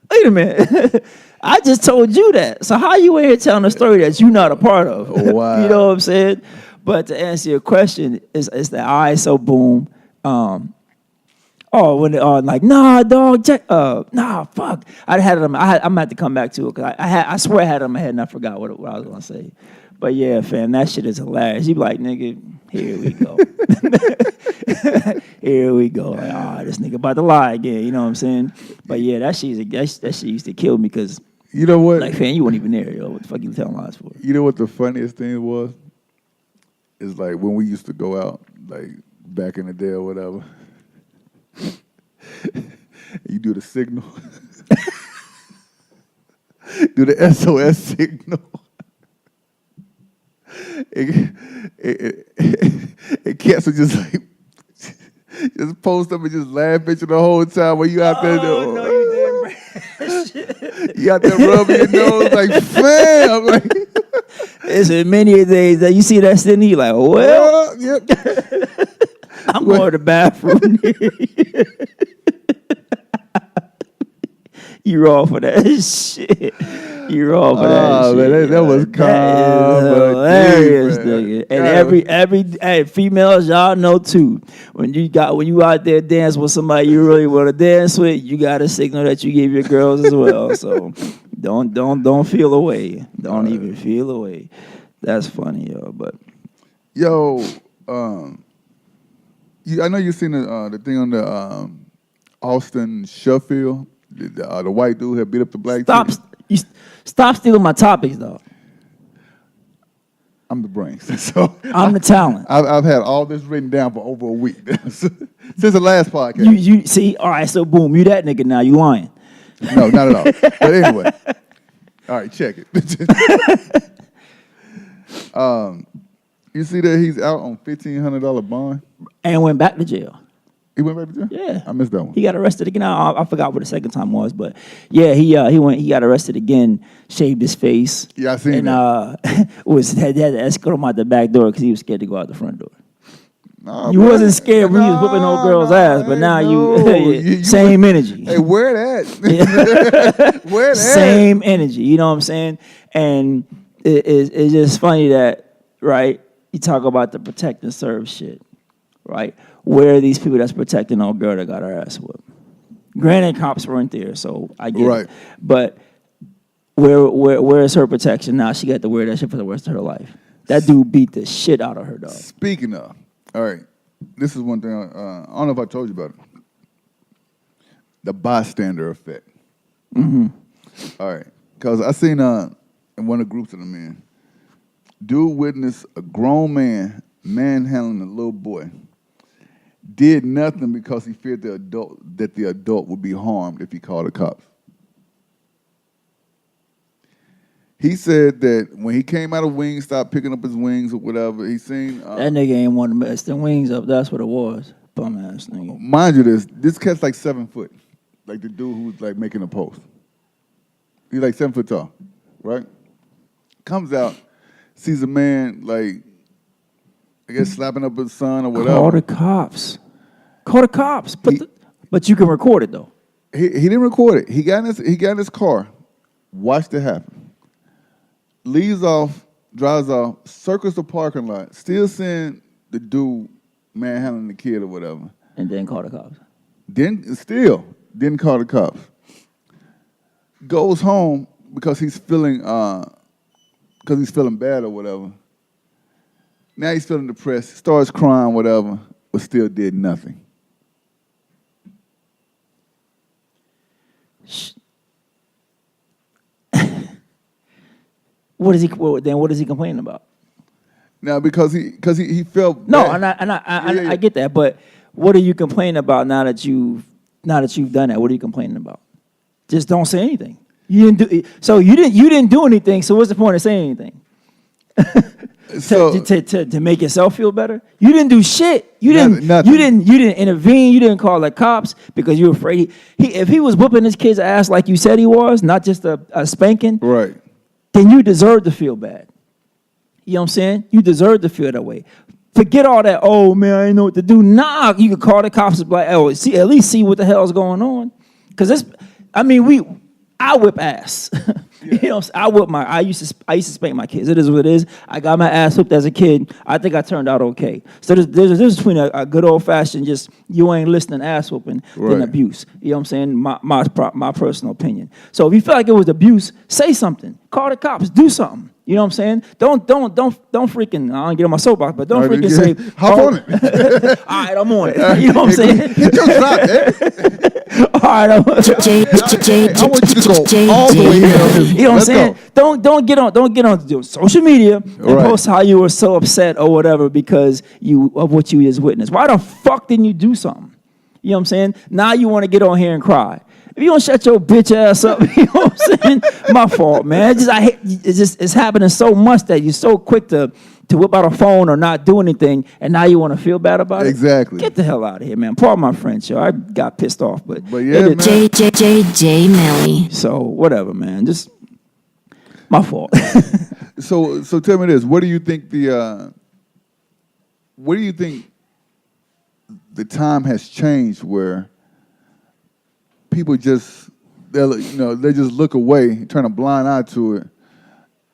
Wait a minute. I just told you that. So how you in here telling a story that you're not a part of? Wow. You know what I'm saying? But to answer your question, it's the eye so boom. When like, nah, dog, nah, fuck. I had it. I'm about to come back to it because I swear I had it in my head and I forgot what I was gonna say. But yeah, fam, that shit is hilarious. You be like, nigga, here we go. Here we go. Like, this nigga about to lie again. You know what I'm saying? But yeah, that shit used to kill me because. You know what? Like, fam, you weren't even there, yo. What the fuck you telling lies for? You know what the funniest thing was? Is like when we used to go out, like back in the day or whatever. You do the signal. Do the SOS signal. It cats would just like just post up and just laugh at you the whole time while you out there. Oh, no, you didn't. You out there rubbing your nose like, fam. Like, it's in many days that you see that sitting here like, well, yep. I'm going to the bathroom. You're all for that shit. You're all for that shit. Man, that was hilarious, nigga. And every females, y'all know too. When you out there dance with somebody you really want to dance with, you got a signal that you give your girls as well. So don't feel away. Don't even feel away. That's funny, yo. But I know you seen the thing on the Austin Sheffield. The white dude had beat up the black chick. Stop stealing my topics, though. I'm the brains. So I'm the talent. I've had all this written down for over a week since the last podcast. You see? All right, so boom, you that nigga now. You lying. No, not at all. But anyway. All right, check it. You see that he's out on $1,500 bond? And went back to jail. He went back to jail? Yeah. I missed that one. He got arrested again. I forgot what the second time was, but yeah, he got arrested again, shaved his face. Yeah, I seen that. And had to escort him out the back door because he was scared to go out the front door. Nah, you wasn't scared when you was whipping old girl's ass, but now you same energy. Hey, where that? Where that? Same energy. You know what I'm saying? And it's just funny that, right, you talk about the protect and serve shit, right? Where are these people that's protecting old girl that got her ass whooped? Granted, cops weren't there, so I get it. But where is her protection now? She got to wear that shit for the rest of her life. That dude beat the shit out of her, dog. Speaking of, all right, this is one thing. I don't know if I told you about it. The bystander effect. Mm-hmm. All right, because I seen in one of the groups that I'm in, dude witnessed a grown man manhandling a little boy. Did nothing because he feared the adult would be harmed if he called the cops. He said that when he came out of Wingstop picking up his wings or whatever, he seen... that nigga ain't want to mess them wings up. That's what it was. Bum ass nigga. Mind you this cat's like 7 foot. Like the dude who's like making a post. He's like 7 foot tall, right? Comes out, sees a man like, I guess slapping up his son or whatever. Call the cops. Call the cops. But you can record it though. He didn't record it. He got in his car, watched it happen. Leaves off, drives off, circles the parking lot, still seeing the dude manhandling the kid or whatever. And then call the cops. Didn't call the cops. Goes home because he's feeling bad or whatever. Now he's feeling depressed, starts crying, whatever, but still did nothing. What is he complaining about? Now because he felt no, bad. I get that, but what are you complaining about now that you've done that? What are you complaining about? Just don't say anything. You didn't do anything. So what's the point of saying anything? to make yourself feel better? You didn't do shit. You didn't intervene. You didn't call the cops because you were afraid. If he was whooping his kid's ass like you said he was, not just a spanking, right? Then you deserve to feel bad. You know what I'm saying? You deserve to feel that way. Forget all that, oh, man, I didn't know what to do. Nah, you could call the cops and be like, oh, at least see what the hell's going on. Because I whip ass. You know, I used to spank my kids. It is what it is. I got my ass whipped as a kid. I think I turned out okay. So there's a difference between a good old fashioned just you ain't listening ass whooping than abuse. You know what I'm saying? My personal opinion. So if you feel like it was abuse, say something. Call the cops. Do something. You know what I'm saying? Don't freaking, I don't get on my soapbox, but don't freaking say, hop on it. All right, I'm on it. You know what I'm saying? Hit your shot, eh? All right, I want you to go all the way here. You know what I'm saying? Don't get on social media and post how you were so upset or whatever because of what you just witnessed. Why the fuck didn't you do something? You know what I'm saying? Now you want to get on here and cry. If you don't shut your bitch ass up, you know what I'm saying? My fault, man. It's happening so much that you're so quick to whip out a phone or not do anything, and now you want to feel bad about it. Exactly. Get the hell out of here, man. Pardon my French, yo. I got pissed off, but yeah, man. J Millie. So whatever, man. Just my fault. So tell me this: what do you think the time has changed where people they just look away, turn a blind eye to it,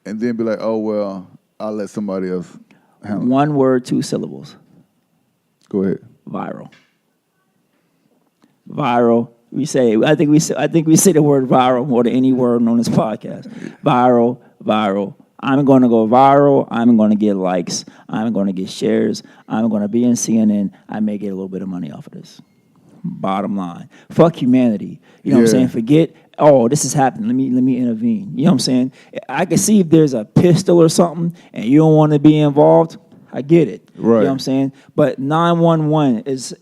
and then be like, oh well, I'll let somebody else handle it. 1 word, 2 syllables. Go ahead. Viral. Viral. I think we say the word viral more than any word on this podcast. Viral. I'm going to go viral. I'm going to get likes. I'm going to get shares. I'm going to be in CNN. I may get a little bit of money off of this. Bottom line. Fuck humanity. You know what I'm saying? Forget, oh, this is happening. Let me intervene. You know what I'm saying? I can see if there's a pistol or something and you don't want to be involved, I get it. Right. You know what I'm saying? But 911 is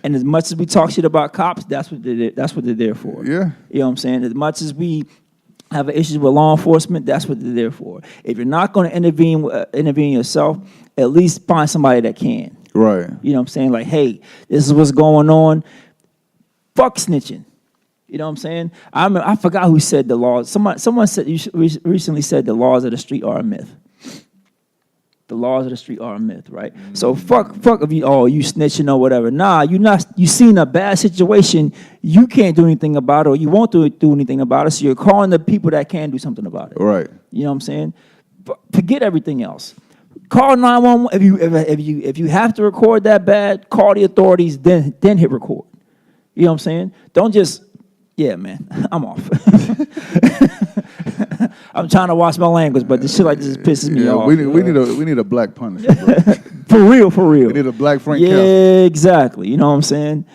and as much as we talk shit about cops, that's what they're there for. Yeah. You know what I'm saying? As much as we have issues with law enforcement, that's what they're there for. If you're not going to intervene yourself, at least find somebody that can. Right. You know what I'm saying? Like, hey, this is what's going on. Fuck snitching. You know what I'm saying? I forgot who said the laws. Someone said recently said the laws of the street are a myth. The laws of the street are a myth, right? So fuck if you snitching or whatever. Nah, you seen a bad situation, you can't do anything about it, or you won't do anything about it. So you're calling the people that can do something about it. Right. You know what I'm saying? Forget everything else. Call 911. If you have to record that bad, call the authorities. Then hit record. You know what I'm saying? Don't just, yeah, man, I'm off. I'm trying to watch my language, but this shit like this pisses me off. We need a black Punisher, bro. For real. We need a black Frank Yeah, Castle. exactly. You know what I'm saying?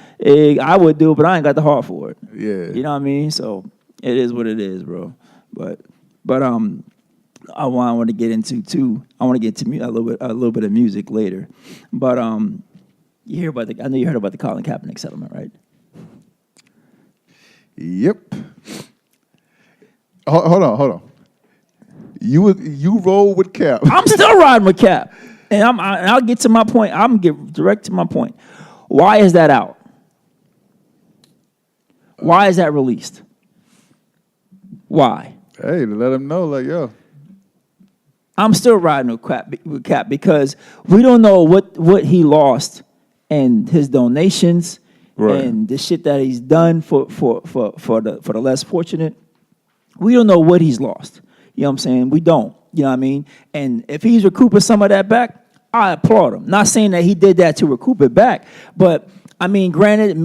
I would do it, but I ain't got the heart for it. Yeah. You know what I mean? So it is what it is, bro. But I want to get into too. I want to get to a little bit of music later. But I know you heard about the Colin Kaepernick settlement, right? Yep. Hold on. You roll with Cap. I'm still riding with Cap, and I'll get to my point. I'm get direct to my point. Why is that out? Why is that released? Why? Hey, to let him know, like, yo. I'm still riding with Cap because we don't know what he lost and his donations and the shit that he's done for the less fortunate. We don't know what he's lost. You know what I'm saying? We don't. You know what I mean? And if he's recouping some of that back, I applaud him. Not saying that he did that to recoup it back, but I mean, granted,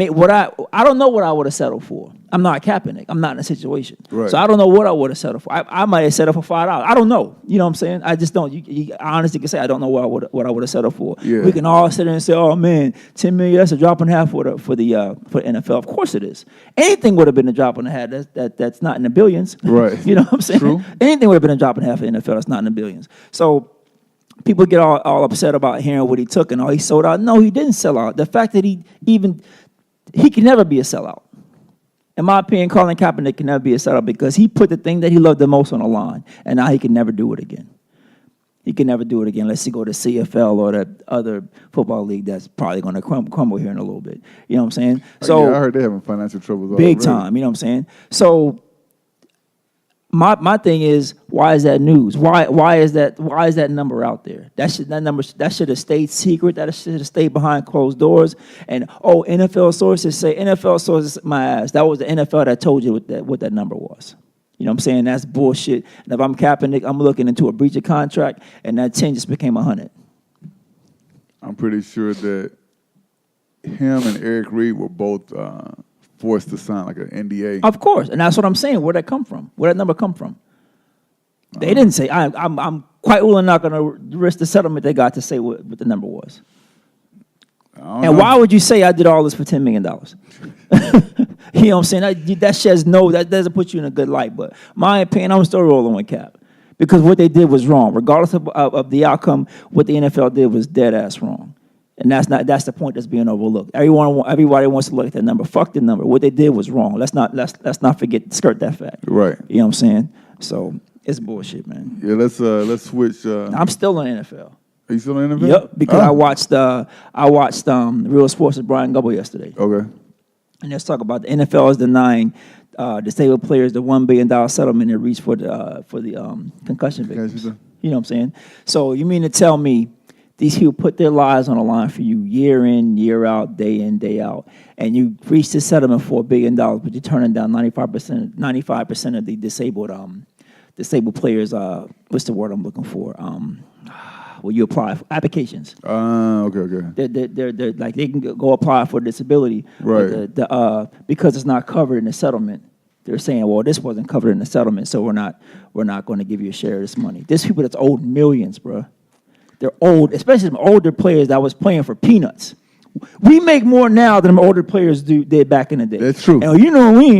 I don't know what I would have settled for. I'm not Kaepernick. I'm not in a situation. Right. So I don't know what I would have settled for. I might have settled for $5. I don't know. You know what I'm saying? I just don't. I honestly can say I don't know what I would have settled for. Yeah. We can all sit there and say, "Oh man, $10 million, that's a drop in half for the NFL." Of course it is. Anything would have been a drop in the hat. That's not in the billions. Right. You know what I'm saying? True. Anything would have been a drop in half for the NFL. That's not in the billions. So people get all upset about hearing what he took and all he sold out. No, he didn't sell out. The fact that he can never be a sellout. In my opinion, Colin Kaepernick can never be a sellout because he put the thing that he loved the most on the line, and now he can never do it again. He can never do it again unless he go to CFL or the other football league that's probably going to crumble here in a little bit. You know what I'm saying? So yeah, I heard they're having financial troubles big already. time. You know what I'm saying? So my thing is, why is that news? Why is that number out there? That should have stayed secret. That should have stayed behind closed doors. And NFL sources, my ass. That was the NFL that told you what that number was. You know what I'm saying? That's bullshit. And if I'm Kaepernick, I'm looking into a breach of contract, and that 10 just became 100. I'm pretty sure that him and Eric Reed were both forced to sign like an NDA. Of course, and that's what I'm saying. Where'd that come from? Where'd that number come from? They didn't say. I'm quite willing not going to risk the settlement they got to say what the number was. And why would you say I did all this for $10 million? You know what I'm saying? That sheds that doesn't put you in a good light. But my opinion, I'm still rolling with Cap because what they did was wrong. Regardless of the outcome, what the NFL did was dead ass wrong. And that's the point that's being overlooked. Everybody wants to look at that number. Fuck the number. What they did was wrong. Let's not skirt that fact. Right. You know what I'm saying? So it's bullshit, man. Yeah, let's switch. I'm still in the NFL. Are you still in the NFL? Yep, because I watched Real Sports with Brian Gubble yesterday. Okay. And let's talk about the NFL is denying disabled players the $1 billion settlement they reached for the concussion victims. You know what I'm saying? So you mean to tell me these people put their lives on the line for you year in, year out, day in, day out, and you reach this settlement for $1 billion, but you're turning down 95% of the disabled players. What's the word I'm looking for? Well, you apply for applications. Okay. They're like they can go apply for disability, right? Because it's not covered in the settlement. They're saying, well, this wasn't covered in the settlement, so we're not going to give you a share of this money. There's people that's owed millions, bro. They're old, especially some older players that was playing for peanuts. We make more now than the older players did back in the day. That's true. And you know, we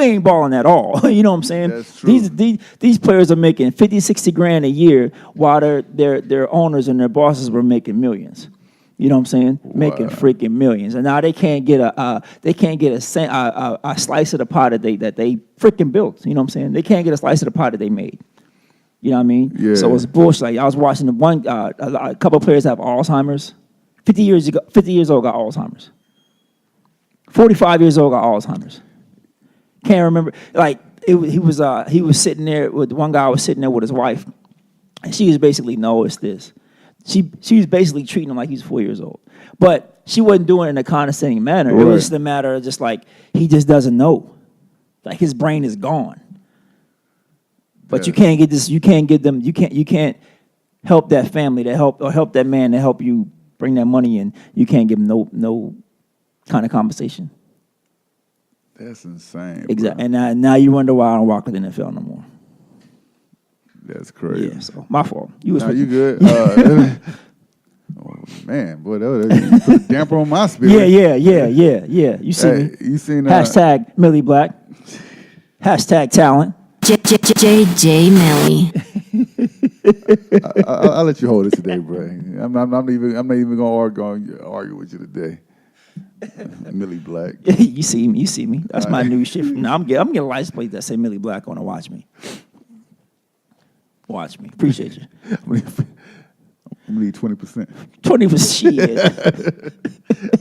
ain't balling at all. You know what I'm saying? That's true. These players are making 50, 60 grand a year while their owners and their bosses were making millions. You know what I'm saying? Wow. Making freaking millions. And now they can't get a slice of the pie that they freaking built. You know what I'm saying? They can't get a slice of the pie that they made. You know what I mean? Yeah. So it's bullshit. Like I was watching a couple of players have Alzheimer's. 50 years old got Alzheimer's. 45 years old got Alzheimer's. Can't remember. Like he was sitting there with one guy was sitting there with his wife, and she was basically, no, it's this. She was basically treating him like he's 4 years old, but she wasn't doing it in a condescending manner. Right. It was just a matter of just like he just doesn't know, like his brain is gone. But you can't get this. You can't get them. You can't help that family to help that man to help you bring that money in. You can't give him no kind of compensation. That's insane. Exactly. Bro. And now you wonder why I don't rock with the NFL no more. That's crazy. Yeah, so my fault. You was you good? Oh, man, boy, that put a damper on my spirit. Yeah. You see me. You seen Hashtag Millie Black. Hashtag talent. JJ Millie. I'll let you hold it today, bro. I'm not even gonna argue with you today. Millie Black. You see me. That's my new shit. Now I'm getting a license plate that say Millie Black on it. Watch me. Appreciate you. I need 20%. 20% shit. I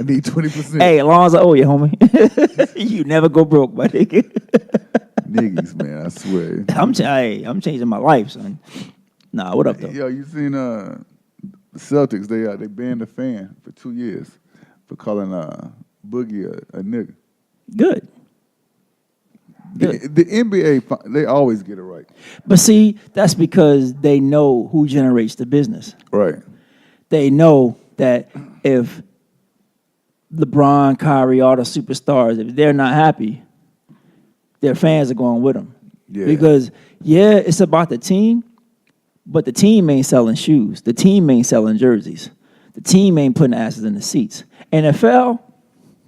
need 20%. Hey, as long as I owe you, homie. You never go broke, my nigga. Niggas, man, I swear. I'm changing my life, son. Nah, what up, though? Yo, you seen the Celtics? They banned a fan for 2 years for calling Boogie a nigga. Good. The NBA, they always get it right. But see, that's because they know who generates the business. Right. They know that if LeBron, Kyrie, all the superstars, if they're not happy, their fans are going with them. Yeah. Because, it's about the team, but the team ain't selling shoes. The team ain't selling jerseys. The team ain't putting asses in the seats. NFL,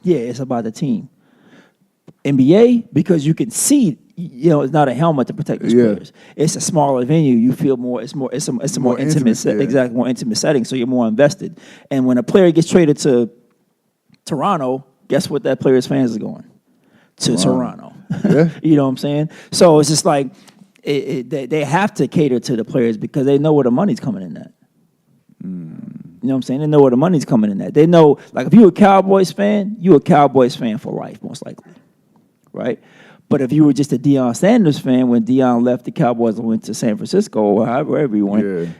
it's about the team. NBA, because you can see, it's not a helmet to protect the players. It's a smaller venue. You feel more. It's a more intimate. Exactly, more intimate setting. So you're more invested. And when a player gets traded to Toronto, guess what? That player's fans is going to Toronto. Yeah. You know what I'm saying? So it's just like they have to cater to the players because they know where the money's coming in at. You know what I'm saying? They know where the money's coming in at. They know, like, if you're a Cowboys fan, you're a Cowboys fan for life, most likely. Right? But if you were just a Deion Sanders fan when Deion left the Cowboys and went to San Francisco or wherever he went,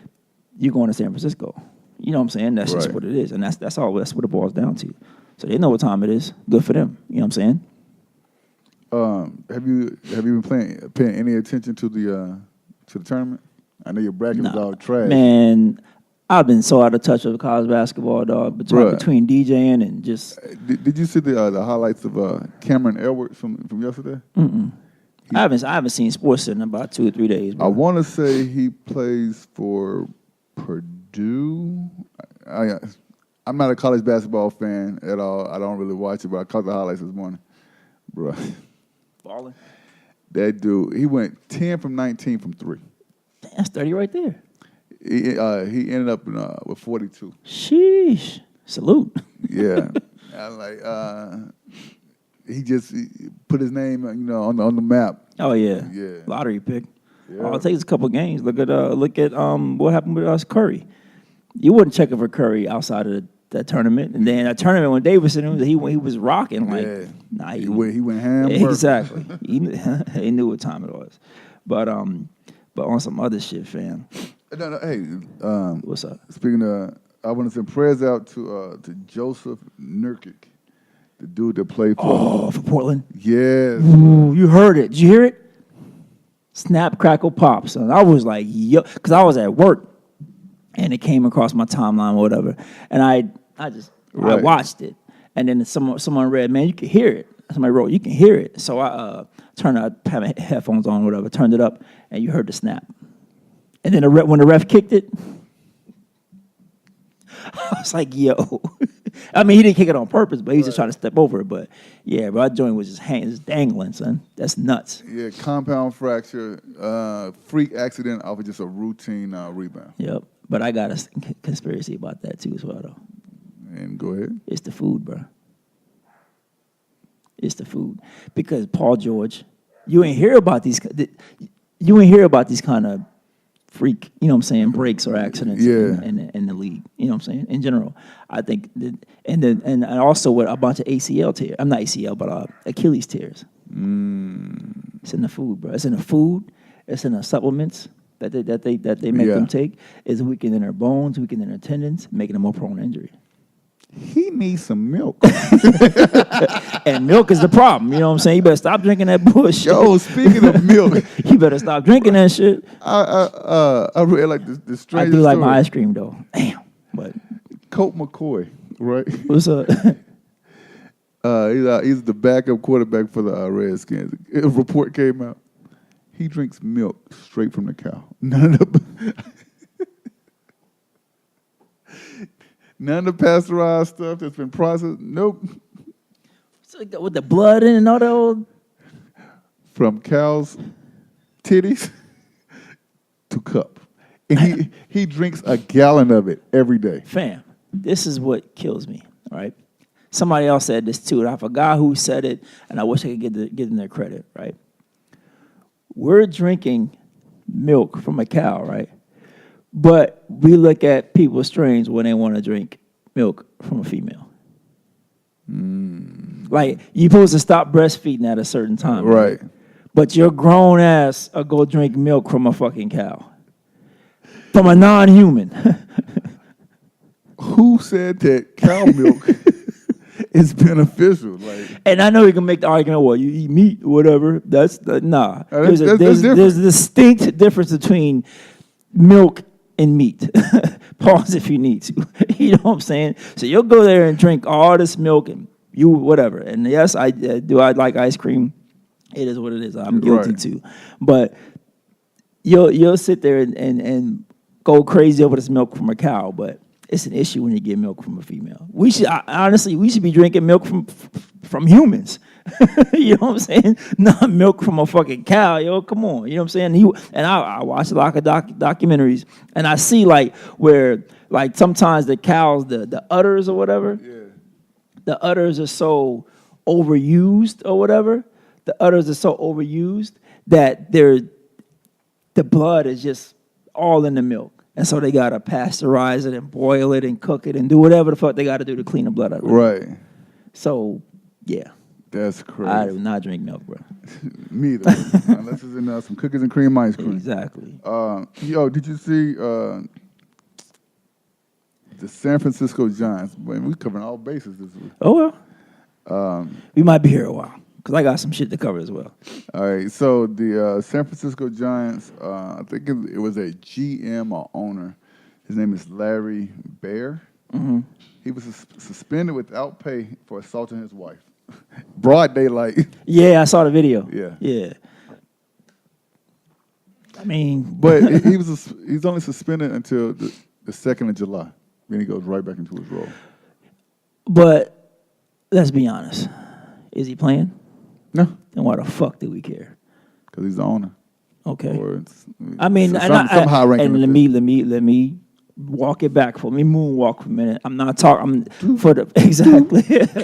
you're going to San Francisco. You know what I'm saying? That's just what it is. And that's all. That's what it boils down to. So they know what time it is. Good for them. You know what I'm saying? Have you been paying any attention to the tournament? I know your bracket was all trash. Man, I've been so out of touch with college basketball, dog. Between DJing and just. Did you see the highlights of Cameron Edwards from yesterday? Mm-mm. I haven't seen sports in about 2 or 3 days. Bro. I want to say he plays for Purdue. I'm not a college basketball fan at all. I don't really watch it, but I caught the highlights this morning, bro. Balling. That dude, he went 10 from 19 from 3. That's 30 right there. He ended up with 42. Sheesh. Salute. Yeah. He just put his name, on the map. Oh yeah. Yeah. Lottery pick. Yeah. All it takes is a couple of games. Look at what happened with us Curry. You wouldn't check it for Curry outside of that tournament, and then that tournament when Davidson he was rocking he went ham. Exactly. he knew what time it was, but on some other shit, fam. No, hey, what's up? Speaking of, I want to send prayers out to Joseph Nurkic, the dude that played for Portland. Yes. Ooh, you heard it. Did you hear it? Snap, crackle, pop, son. I was like, yo, because I was at work, and it came across my timeline or whatever, and I watched it, and then someone read, man, you can hear it. Somebody wrote, you can hear it. So I had my headphones on, whatever, turned it up, and you heard the snap. And then when the ref kicked it, I was like, yo. I mean, he didn't kick it on purpose, but he was just trying to step over it. But, yeah, bro, that joint was just dangling, son. That's nuts. Yeah, compound fracture, freak accident off of just a routine rebound. Yep. But I got a conspiracy about that, too, as well, though. And go ahead. It's the food, bro. It's the food. Because Paul George, you ain't hear about these kind of freak, you know what I'm saying, breaks or accidents in the league. You know what I'm saying? In general, I think and also with a bunch of ACL tears. I'm not ACL, but Achilles tears. It's in the food, bro. It's in the food. It's in the supplements that they make them take. It's weakening their bones, weakening their tendons, making them more prone to injury. He needs some milk. And milk is the problem. You know what I'm saying? You better stop drinking that bullshit. Yo, speaking of milk. You better stop drinking that shit. I read like the strangest I do like story. my ice cream, though. Damn. But Colt McCoy, right? what's up? He's the backup quarterback for the Redskins. A report came out. He drinks milk straight from the cow. None of the pasteurized stuff that's been processed. Nope. So with the blood in and all that old. From cows' titties to cup. And he drinks a gallon of it every day. Fam, this is what kills me, right? Somebody else said this too, and I forgot who said it, and I wish I could give them their credit, right? We're drinking milk from a cow, right? But we look at people strange when they want to drink milk from a female. Like, you're supposed to stop breastfeeding at a certain time. Right. But your grown ass will go drink milk from a fucking cow. From a non-human. Who said that cow milk is beneficial? Like, and I know you can make the argument, well, you eat meat or whatever. Nah. There's a distinct difference between milk and meat. Pause if you need to. You know what I'm saying? So you'll go there and drink all this milk and you whatever. And yes, I like ice cream. It is what it is. I'm guilty too. But you'll sit there and go crazy over this milk from a cow, but it's an issue when you get milk from a female. We should be drinking milk from humans. You know what I'm saying? Not milk from a fucking cow. Yo, come on. You know what I'm saying? I watch a lot of documentaries, and I see like where like sometimes the cows, the udders or whatever, the udders are so overused or whatever. The udders are so overused that the blood is just all in the milk. And so they got to pasteurize it and boil it and cook it and do whatever the fuck they got to do to clean the blood out of it. Right. So, yeah. That's crazy. I do not drink milk, bro. Me either. Unless it's in some cookies and cream ice cream. Exactly. Did you see the San Francisco Giants? Man, we covering all bases this week. Oh, well. We might be here a while because I got some shit to cover as well. All right. So the San Francisco Giants, I think it was a GM or owner. His name is Larry Baer. Mm-hmm. He was suspended without pay for assaulting his wife. Broad daylight. Yeah, I saw the video. Yeah. I mean, but he's only suspended until the 2nd of July. Then he goes right back into his role. But let's be honest. Is he playing? No. Then why the fuck do we care? Because he's the owner. Okay. Or I mean, somehow ranking. And let me walk it back for me. Moonwalk for a minute. I'm not talking. I'm for the exactly.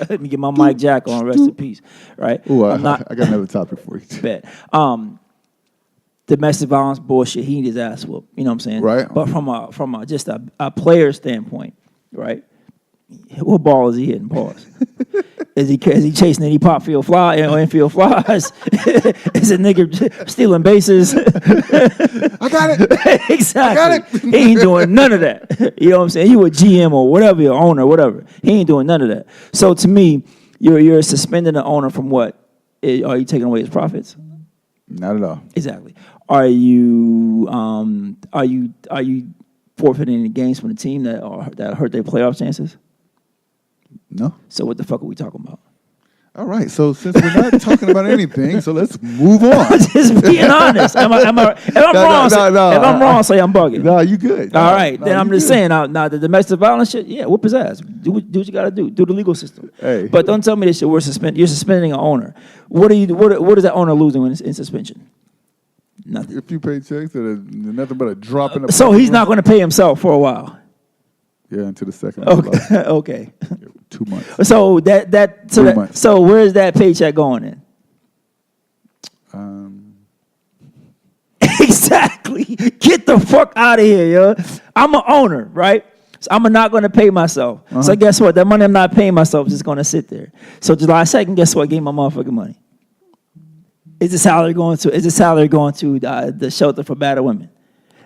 Let me get my Mike Jack on. Rest in peace. Right. Ooh, I got another topic for you. Bet. Domestic violence bullshit. He need his ass whooped. You know what I'm saying? Right. But from a just a player standpoint, right? What ball is he hitting? Pause. Is he chasing any pop field fly or infield flies? Is a nigga stealing bases? I got it. Exactly. I got it. He ain't doing none of that. You know what I'm saying? You a GM or whatever, your owner, whatever. He ain't doing none of that. So to me, you're suspending the owner from what? Are you taking away his profits? Not at all. Exactly. Are you forfeiting any games from the team that hurt their playoff chances? No. So what the fuck are we talking about? All right. So since we're not talking about anything, so let's move on. Just being honest. If I'm wrong, say I'm bugging. No, you good. All right. Then I'm just saying. Now the domestic violence shit. Yeah, whoop his ass. Do what you got to do. Do the legal system. Hey. But don't tell me this shit. You're suspending an owner. What is that owner losing when it's in suspension? Nothing. A few paychecks that are nothing but a drop in the. So he's not going to pay himself for a while. Yeah, until the 2nd of July. Okay. 2 months. So months. So where's that paycheck going in? Exactly. Get the fuck out of here, yo. I'm an owner, right? So I'm not going to pay myself. Uh-huh. So guess what? That money I'm not paying myself is just going to sit there. So July 2nd, guess what? I gave my motherfucking money. Is the salary going to the shelter for battered women?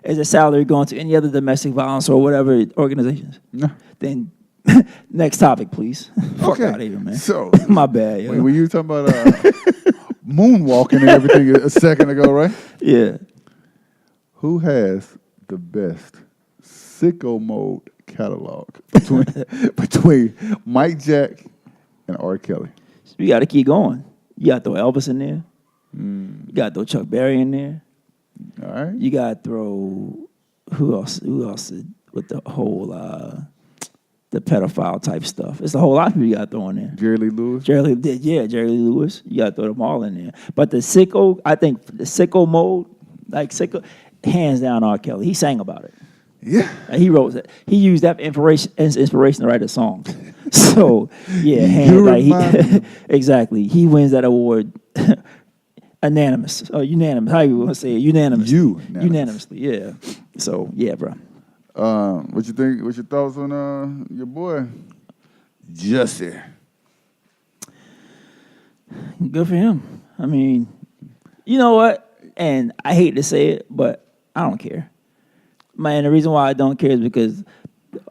Is the salary going to any other domestic violence or whatever organizations? No. Then next topic, please. Fuck out of here, man. So my bad, yo. Were you talking about moonwalking and everything a second ago, right? Yeah. Who has the best sicko mode catalog between Mike Jack and R. Kelly? We got to keep going. You got to throw Elvis in there. You got to throw Chuck Berry in there. All right. You got to throw who else? Who else with the whole the pedophile type stuff? It's a whole lot of people you got to throw in there. Jerry Lee Lewis. Jerry Lee Lewis. You got to throw them all in there. But the sicko, I think the sicko mode, like sicko, hands down R. Kelly. He sang about it. Yeah. He wrote that. He used that inspiration to write a song. So yeah, exactly. He wins that award unanimous. Unanimous. How you want to say it? Unanimous. Unanimously. Yeah. So yeah, bro. What you think? What's your thoughts on your boy Jussie? Good for him. I mean, you know what? And I hate to say it, but I don't care. Man, the reason why I don't care is because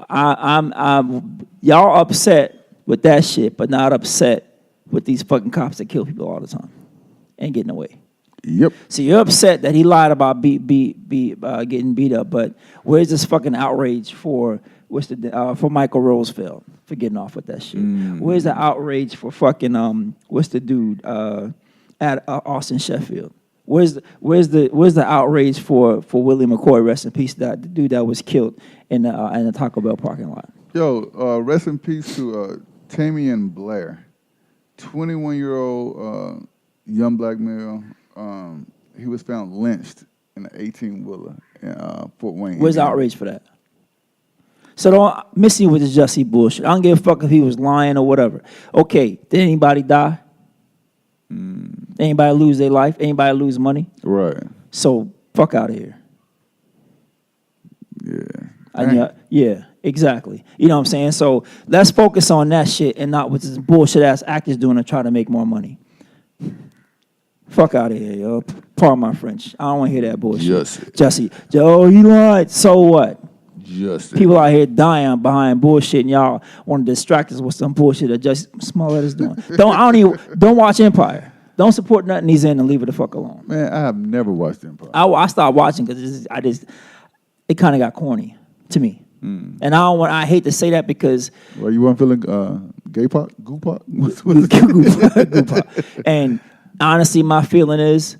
I'm y'all upset with that shit, but not upset with these fucking cops that kill people all the time and getting away. Yep. So you're upset that he lied about getting beat up, but where's this fucking outrage for Michael Rosefeld for getting off with that shit? Where's the outrage for fucking what's the dude at Austin Sheffield? Where's the outrage for Willie McCoy, rest in peace, that the dude that was killed in the Taco Bell parking lot? Yo, rest in peace to Tammy and Blair, 21-year-old young black male. He was found lynched in an 18-wheeler in Fort Wayne. Where's the outrage for that? So don't miss you with the Jussie bullshit. I don't give a fuck if he was lying or whatever. Okay, did anybody die? Anybody lose their life? Anybody lose money? Right. So fuck out of here. Yeah. Yeah, exactly. You know what I'm saying? So let's focus on that shit and not what this bullshit ass actors doing to try to make more money. Fuck out of here, yo. Pardon my French. I don't want to hear that bullshit. Jussie. Oh, you lied. So what? People out here dying behind bullshit, and y'all want to distract us with some bullshit that Jussie Smollett is doing. Don't watch Empire. Don't support nothing he's in and leave it the fuck alone. Man, I have never watched Empire. I stopped watching because it kind of got corny to me, and I hate to say that because. Well, you weren't feeling gay pot, goo pot. And honestly, my feeling is.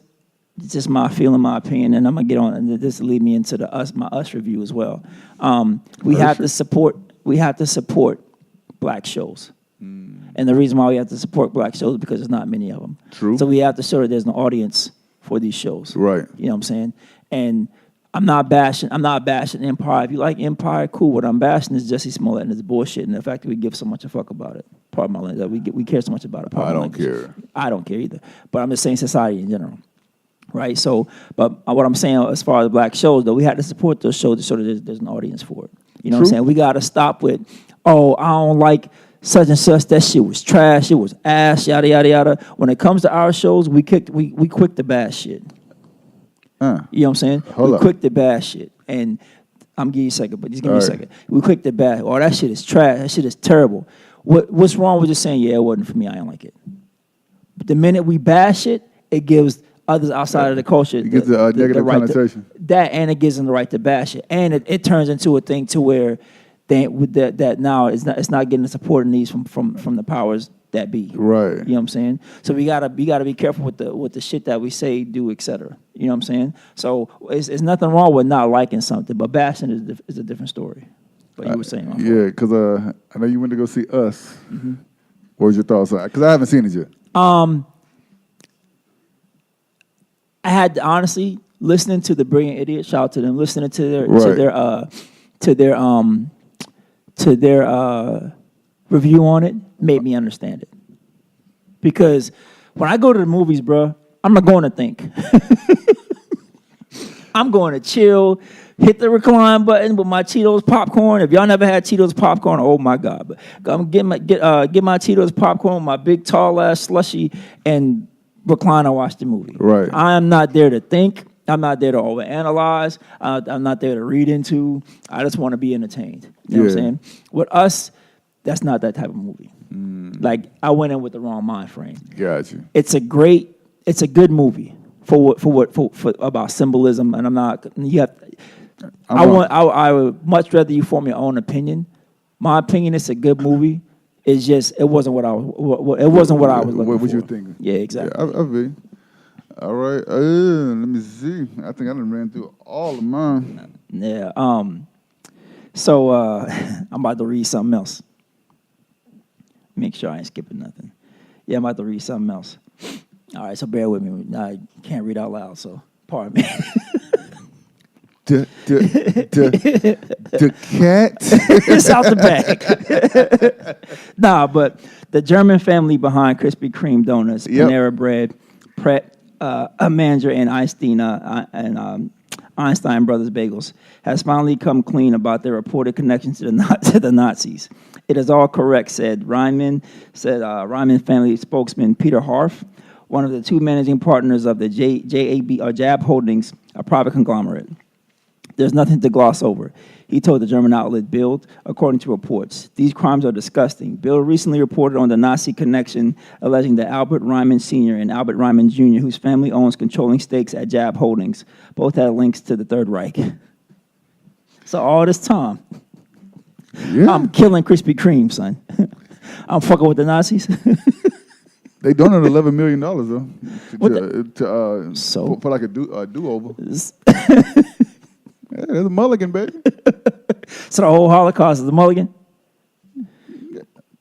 It's just my feeling, my opinion, and I'm gonna get on. And this will lead me into my Us review as well. We have to support black shows, and the reason why we have to support black shows is because there's not many of them. True. So we have to show that there's an audience for these shows. Right. You know what I'm saying? And I'm not bashing Empire. If you like Empire, cool. What I'm bashing is Jussie Smollett and his bullshit, and the fact that we give so much a fuck about it. Pardon my language. That we care so much about it. I don't care. I don't care either. But I'm just saying society in general. Right, so, but what I'm saying as far as black shows, though, we had to support those shows to show that there's an audience for it. You know what I'm saying? We got to stop with, I don't like such and such, that shit was trash, it was ass, yada, yada, yada. When it comes to our shows, we quick to bash shit. You know what I'm saying? Quick to bash shit. And I'm giving you a second, but just give me a second. We quick to bash, that shit is trash, that shit is terrible. What's wrong with just saying, yeah, it wasn't for me, I didn't like it. But the minute we bash it, it gives others outside of the culture. It gives the negative connotation. And it gives them the right to bash it. And it turns into a thing to where that now it's not getting the support it needs from the powers that be. Right. You know what I'm saying? So we gotta be careful with the shit that we say, do, etc. You know what I'm saying? So it's nothing wrong with not liking something, but bashing is a different story. But you were saying. Yeah, because I know you went to go see Us. Mm-hmm. What was your thoughts on it? Because I haven't seen it yet. I had to, honestly, listening to the Brilliant Idiot, shout out to them, listening to their review on it made me understand it. Because when I go to the movies, bro, I'm not going to think. I'm going to chill, hit the recline button with my Cheetos popcorn. If y'all never had Cheetos popcorn, oh my God! But I'm get my Cheetos popcorn with my big tall ass slushy and recline and watch the movie. Right. I am not there to think. I'm not there to overanalyze. I'm not there to read into. I just want to be entertained. You know what I'm saying? With Us, that's not that type of movie. Like, I went in with the wrong mind frame. Got you. It's a good movie for about symbolism, and I'm not. I would much rather you form your own opinion. My opinion is a good movie It's just it wasn't what I was. It wasn't what I was looking for. What you were thinking? Yeah, exactly. Yeah, I feel. All right. Let me see. I think I done ran through all of mine. Yeah. So I'm about to read something else. Make sure I ain't skipping nothing. Yeah, I'm about to read something else. All right, so bear with me. I can't read out loud, so pardon me. The cat. It's out the bag. Nah, but the German family behind Krispy Kreme donuts, Panera Bread, Pret, a manager, and Einstein Brothers Bagels has finally come clean about their reported connection to the Nazis. It is all correct, said Ryman family spokesman Peter Harf, one of the two managing partners of the JAB Holdings, a private conglomerate. There's nothing to gloss over, he told the German outlet Bild, according to reports. These crimes are disgusting. Bild recently reported on the Nazi connection, alleging that Albert Ryman Sr. and Albert Ryman Jr., whose family owns controlling stakes at JAB Holdings, both had links to the Third Reich. So all this time, I'm killing Krispy Kreme, son. I'm fucking with the Nazis. They donated $11 million though for like a do-over. Yeah, there's a mulligan, baby. So the whole Holocaust is a mulligan?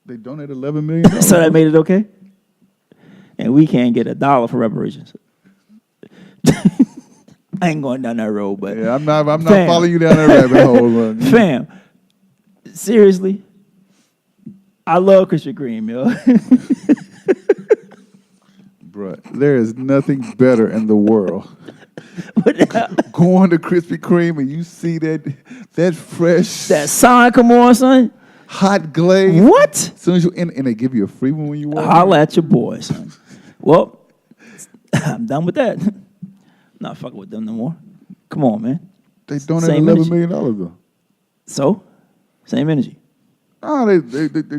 They donated $11 million. So that made it okay? And we can't get $1 for reparations. I ain't going down that road, but yeah, I'm not following you down that rabbit hole. Fam, seriously, I love Krispy Kreme, yo. Bruh, there is nothing better in the world. Going to Krispy Kreme and you see that fresh, that sign, come on, son. Hot glaze. What? As soon as you in, and they give you a free one when you walk. Holla at your boy, son. Well, I'm done with that. Not fucking with them no more. Come on, man. They donated $11 million though. So, same energy. Oh, they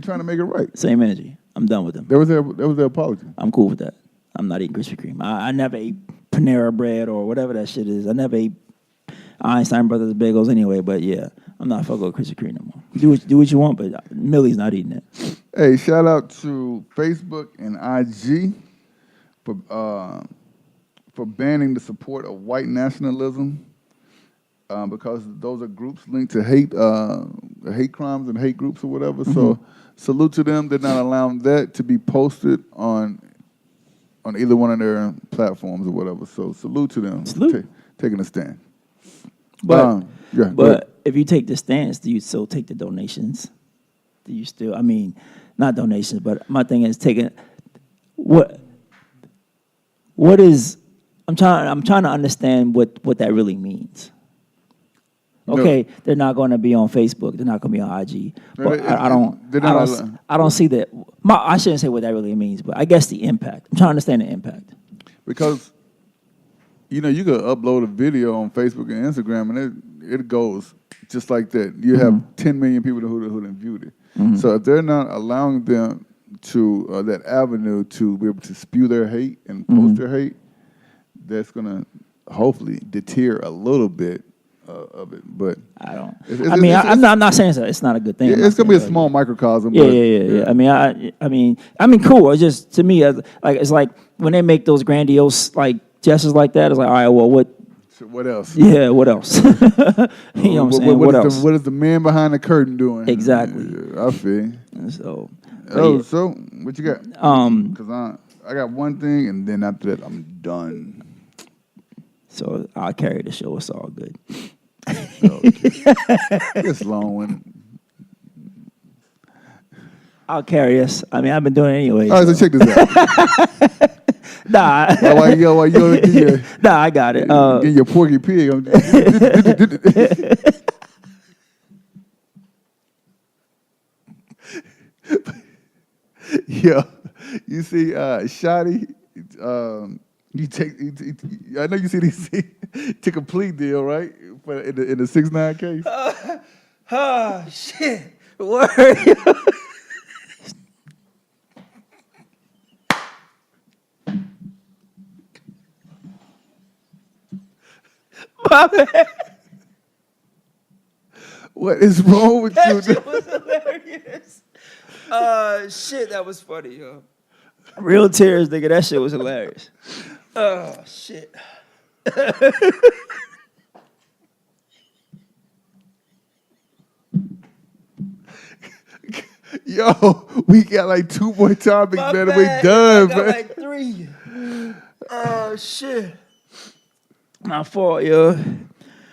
trying to make it right. Same energy. I'm done with them. That was their apology. I'm cool with that. I'm not eating Krispy Kreme. I never ate Panera Bread or whatever that shit is. I never ate Einstein Brothers Bagels anyway. But yeah, I'm not fucking with Krispy Kreme no more. Do what you want, but Millie's not eating it. Hey, shout out to Facebook and IG for banning the support of white nationalism because those are groups linked to hate crimes and hate groups or whatever. Mm-hmm. So salute to them. They're not allowing that to be posted on either one of their platforms or whatever. So salute to them. Salute. Taking a stand. But if you take the stance, do you still take the donations? Do you still, I mean, not donations, but my thing is taking, what is, I'm trying to understand what that really means. Okay, no. They're not going to be on Facebook. They're not going to be on IG. But I don't see that. I shouldn't say what that really means, but I guess the impact. I'm trying to understand the impact. Because, you could upload a video on Facebook and Instagram, and it goes just like that. You have 10 million people who viewed it. Mm-hmm. So if they're not allowing them to that avenue to be able to spew their hate and post their hate, that's going to hopefully deter a little bit of it, but I don't. I'm not saying it's not a good thing. Yeah, it's gonna be a small microcosm. Yeah. I mean, cool. It's just to me, it's like when they make those grandiose gestures like that. It's like, all right, well, what else? Yeah, what else? You know what I'm saying? What else? What is the man behind the curtain doing? Exactly. Yeah, I feel. So. So what you got? Because I got one thing, and then after that, I'm done. So I'll carry the show. It's all good. It's long one. I'll carry us. I mean, I've been doing it anyway. All right, so check this out. Nah. Nah, I got it. Get your Porky Pig. Yo, you see, Shotty. I know you see these. Took a plea deal, right? In the 6ix9ine case. Shit. Word. My bad. What is wrong with you? That shit was hilarious. Shit, that was funny, yo. Real tears, nigga. That shit was hilarious. Oh, shit. Yo, we got like 2 more topics, My man, and bad. we done, I got man. like 3. Oh, shit. My fault, yo.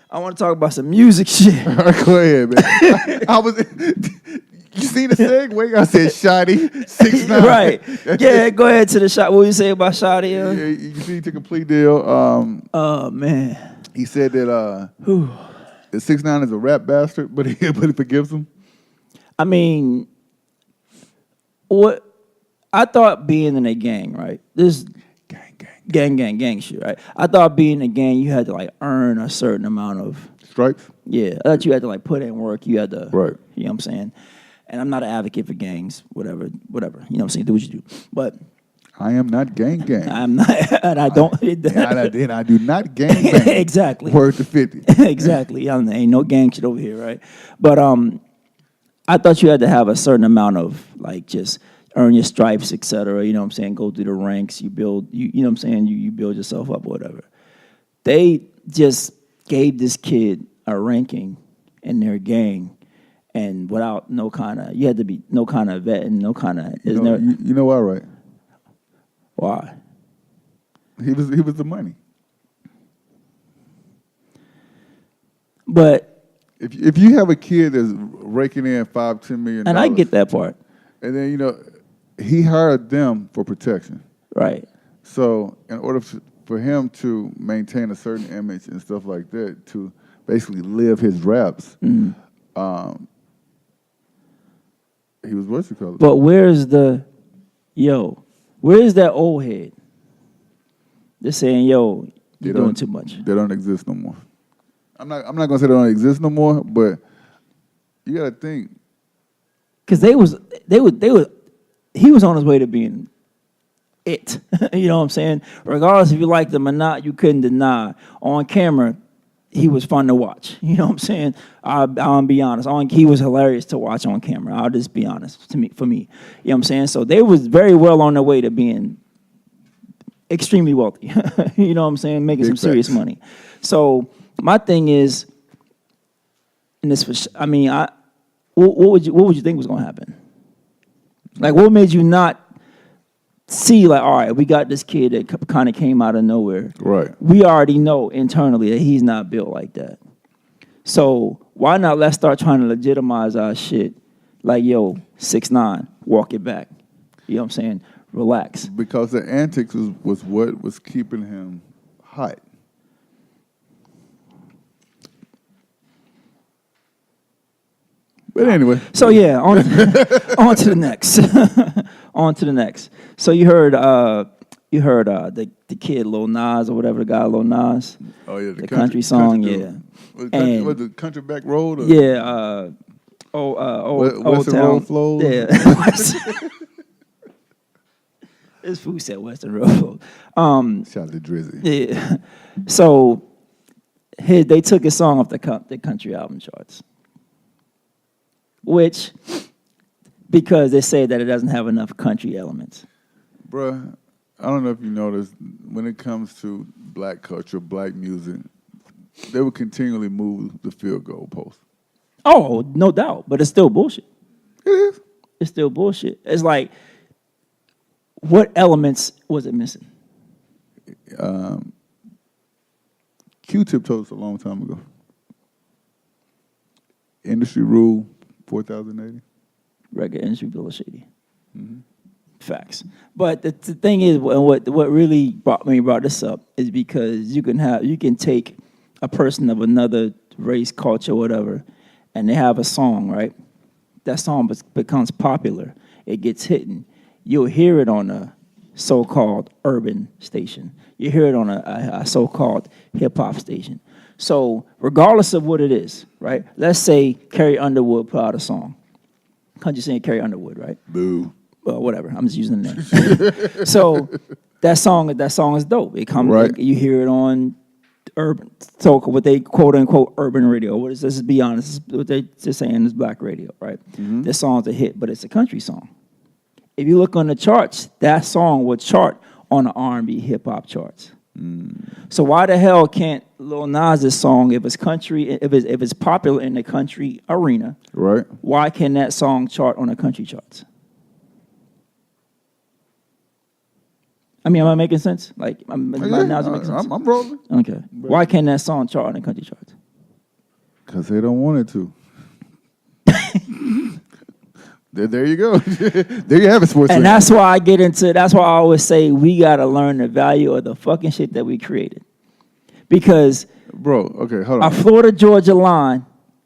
I want to talk about some music shit. Go ahead, man. I was. You see the segue? I said Shotty 6ix9ine. Right. Yeah, go ahead to the shot. What you say about Shotty, yo? Yeah, you see, he took a plea deal. Oh, man. He said that 6ix9ine is a rap bastard, but he forgives him. I mean, what I thought being in a gang, right? This gang shit, right? I thought being in a gang, you had to like earn a certain amount of Stripes. Yeah, I thought you had to like put in work. You had to, Right. You know what I'm saying? And I'm not an advocate for gangs, whatever. You know what I'm saying? Do what you do, but I am not gang. I'm not, and I don't. And I do not gang bang. Exactly. Word to 50. Exactly. Ain't no gang shit over here, right? But I thought you had to have a certain amount of like just earn your stripes, etc. You know what I'm saying? Go through the ranks. You build. You know what I'm saying? You build yourself up, or whatever. They just gave this kid a ranking in their gang, and without no kind of, you had to be no kind of vet and no kind of. You know why, right? Why? He was the money. But if you have a kid that's raking in $5-10 million, and I get that part, and then he hired them for protection, right? So in order for him to maintain a certain image and stuff like that, to basically live his raps, he was what's it called? But where's that old head? They're saying, yo, you're doing too much. They don't exist no more. I'm not gonna say they don't exist no more, but you gotta think. Because he was on his way to being it. You know what I'm saying? Regardless if you liked him or not, you couldn't deny. On camera, he was fun to watch. You know what I'm saying? I'll be honest. He was hilarious to watch on camera. I'll just be honest for me. You know what I'm saying? So they was very well on their way to being extremely wealthy. You know what I'm saying? Making some serious money. So my thing is, and this was, what would you think was going to happen? Like, what made you not see, like, all right, we got this kid that kind of came out of nowhere. Right. We already know internally that he's not built like that. So why not let's start trying to legitimize our shit? Like, yo, 6ix9ine, walk it back. You know what I'm saying? Relax. Because the antics was what was keeping him hot. But anyway. So yeah, on to the next. On to the next. So you heard the kid Lil Nas or whatever, the guy Lil Nas. Oh yeah, the country song, yeah. Was the country back road? Or? Yeah. Old Western Town. Road flows. Yeah. This food said Western Road flows. Shout out to Drizzy. Yeah. So they took his song off the country album charts. Which, because they say that it doesn't have enough country elements. Bruh, I don't know if you noticed, when it comes to black culture, black music, they would continually move the field goal post. Oh, no doubt, but it's still bullshit. It is. It's still bullshit. It's like, what elements was it missing? Q-Tip told us a long time ago. Industry rule 4080. Record industry bill of shady. Mm-hmm. Facts. But the thing is, what really brought this up is because you can take a person of another race, culture, whatever, and they have a song, right? That song becomes popular. It gets hidden. You'll hear it on a so-called urban station. You hear it on a so-called hip-hop station. So regardless of what it is, right? Let's say Carrie Underwood put out a song. Country singer Carrie Underwood, right? Boo. Well, whatever. I'm just using the name. So that song is dope. It comes. Right. You hear it on urban, so what they quote unquote urban radio. What is this? Let's be honest. This is what they just saying is black radio, right? This song's a hit, but it's a country song. If you look on the charts, that song would chart on the R&B hip hop charts. So why the hell can't Lil Nas' song, if it's country, if it's popular in the country arena, Right. why can that song chart on the country charts? I mean, am I making sense? Like, am I making sense? I'm rolling. Okay. Why can't that song chart on the country charts? Because they don't want it to. There you go. There you have it, sports. And that's why that's why I always say we got to learn the value of the fucking shit that we created. Because bro, okay, hold on. a Florida Georgia line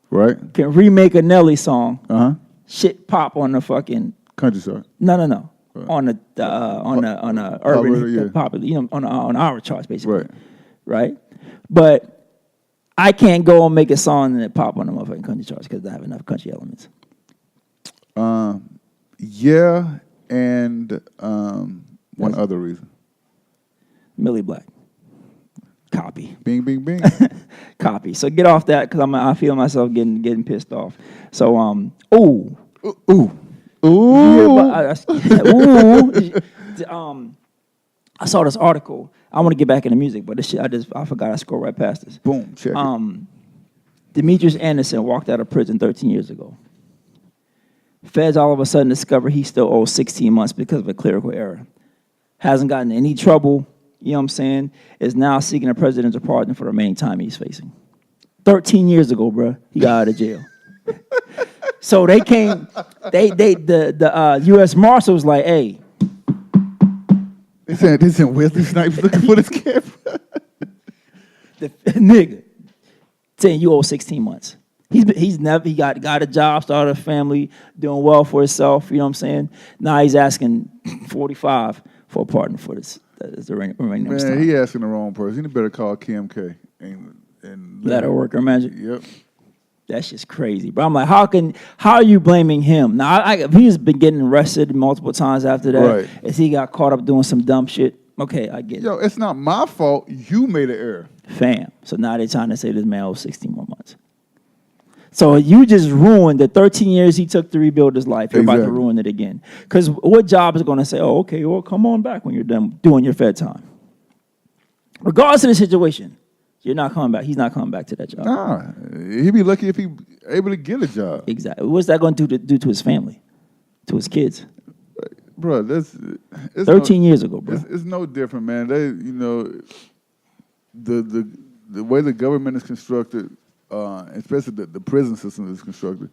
Right? can remake a Nelly song, Uh-huh. shit pop on the fucking Country song. no. On the urban yeah. popular, on our charts basically. Right. Right? But I can't go and make a song that pop on the motherfucking country charts because I have enough country elements. Yeah, and one other reason. Millie Black. Copy. Bing, bing, bing. Copy. So get off that because I feel myself getting pissed off. So ooh. I saw this article. I want to get back into music, but this shit I forgot I scrolled right past this. Boom, check it. Demetrius Anderson walked out of prison 13 years ago. Feds all of a sudden discover he still owes 16 months because of a clerical error. Hasn't gotten any trouble, you know what I'm saying? Is now seeking a presidential pardon for the remaining time he's facing. 13 years ago, bro, he got out of jail. So they came, the U.S. Marshals like, hey. They sent Wesley Snipes looking for this camera. The nigga saying you owe 16 months. He got a job, started a family, doing well for himself. You know what I'm saying? Now he's asking 45 for a pardon for this. The remaining Man, time. he asking the wrong person. He better call Kim K. And Let her work her magic. Yep. That's just crazy, bro. I'm like, how are you blaming him? Now, if he's been getting arrested multiple times after that, Right. if he got caught up doing some dumb shit, okay, I get it. Yo, it's not my fault. You made an error. Fam. So now they're trying to say this man owes 16 more months. So you just ruined the 13 years he took to rebuild his life. You're about to ruin it again. Because what job is going to say, oh, okay, well, come on back when you're done doing your Fed time? Regardless of the situation, you're not coming back. He's not coming back to that job. Nah, he'd be lucky if he able to get a job. Exactly. What's that going to do to his family, to his kids? Bro, it's 13 years ago, bro. It's no different, man. They, the way the government is constructed, especially the prison system is constructed,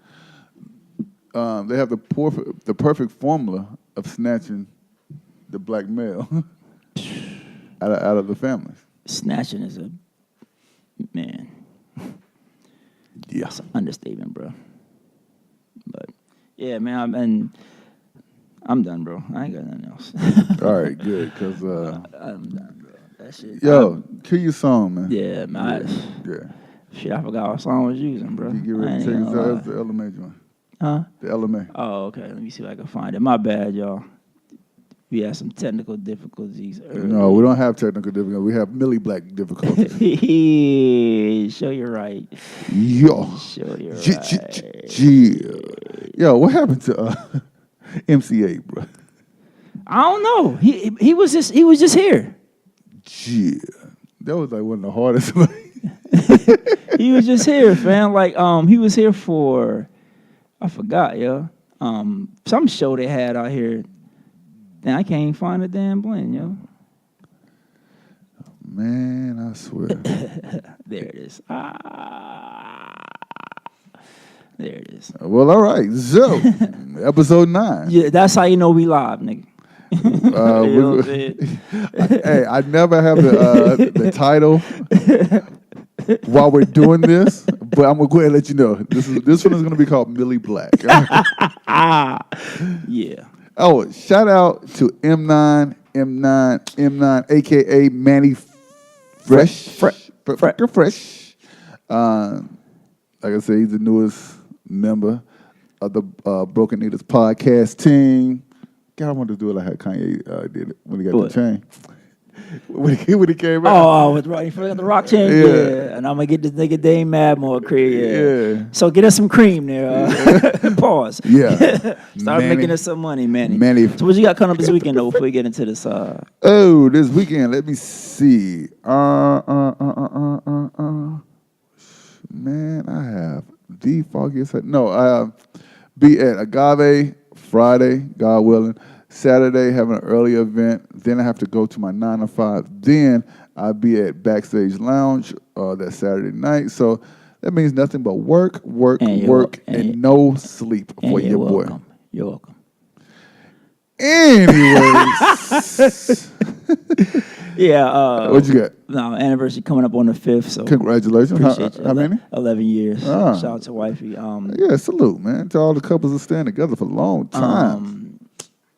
they have the perfect formula of snatching the black male out of the families. Snatching is a man. Yeah, it's an understatement, bro. But yeah, man, I'm done, bro. I ain't got nothing else. All right, good, cause I'm done, bro. That shit. Yo, kill your song, man. Yeah, man. Yeah. Shit, I forgot what song I was using, bro. You get ready to take us the LMA joint. Huh? The LMA. Oh, okay. Let me see if I can find it. My bad, y'all. We had some technical difficulties earlier. No, we don't have technical difficulties. We have Millie Black difficulties. Show you're right. Yo. Show you're right. Yo, what happened to MCA, bro? I don't know. He was just here. Yeah. That was like one of the hardest. He was just here, fam. Like he was here for, I forgot, yo. Some show they had out here. Then I can't even find a damn blend, yo. Man, I swear. There it is. There it is. Well, all right. So, episode 9. Yeah, that's how you know we live, nigga. You know what I'm saying? Hey, I never have the title while we're doing this, but I'm gonna go ahead and let you know this one is gonna be called Millie Black. Yeah. Oh, shout out to M9, aka Manny Fresh. Fresh. Like I said, he's the newest member of the Broken Needles podcast team. God, I wanted to do it like how Kanye did it when he got the chain. when he came out. Oh, with Rock, you forgot the Rock chain? Yeah. Yeah. And I'm going to get this nigga Dame Mad more cream. Yeah. So get us some cream there. Pause. Yeah. Start making us some money, Manny. Manny. So what you got coming up this weekend, though, before we get into this? Oh, this weekend, let me see. Man, I have the foggiest. No, I be at Agave Friday, God willing. Saturday, having an early event. Then I have to go to my 9 to 5. Then I'll be at Backstage Lounge that Saturday night. So that means nothing but work, and no sleep for your boy. Welcome. You're welcome. Anyways. Yeah. What you got? No, anniversary coming up on the 5th. So Congratulations. appreciate you. How many? 11 years. Ah. Shout out to wifey. Yeah, salute, man. To all the couples that stand together for a long time.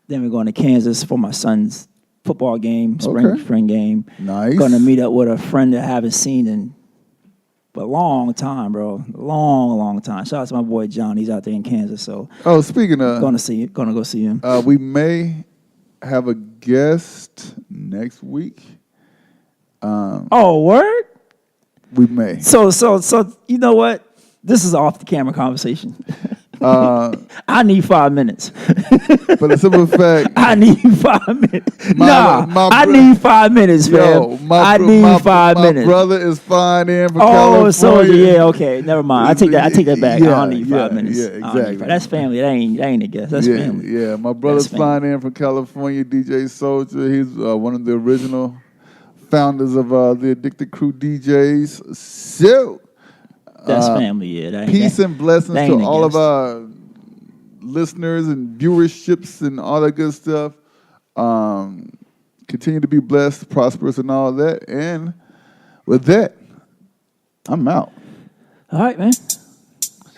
Then we're going to Kansas for my son's football game, spring game. Nice. Going to meet up with a friend that I haven't seen in a long time, bro. Long time. Shout out to my boy John. He's out there in Kansas. So Speaking of, going to go see him. we may have a guest next week. Word? We may. So you know what? This is off the camera conversation. I need 5 minutes. For the simple fact, I need 5 minutes. I bro- need 5 minutes, fam. I need 5 minutes. My brother is flying in from Oh, California. so yeah, okay, never mind. I take that back. I Yeah, don't need 5 minutes. Yeah, I don't need exactly. that's family. That ain't a guess. That's family. Yeah, my brother's That's flying in from California, DJ Soldier. He's one of the original founders of the Addicted Crew DJs. So, That's family. Yeah. peace and blessings that to ain't a all of guess. our listeners and viewerships and all that good stuff. Continue to be blessed, prosperous, and all that. And with that, I'm out. All right, man.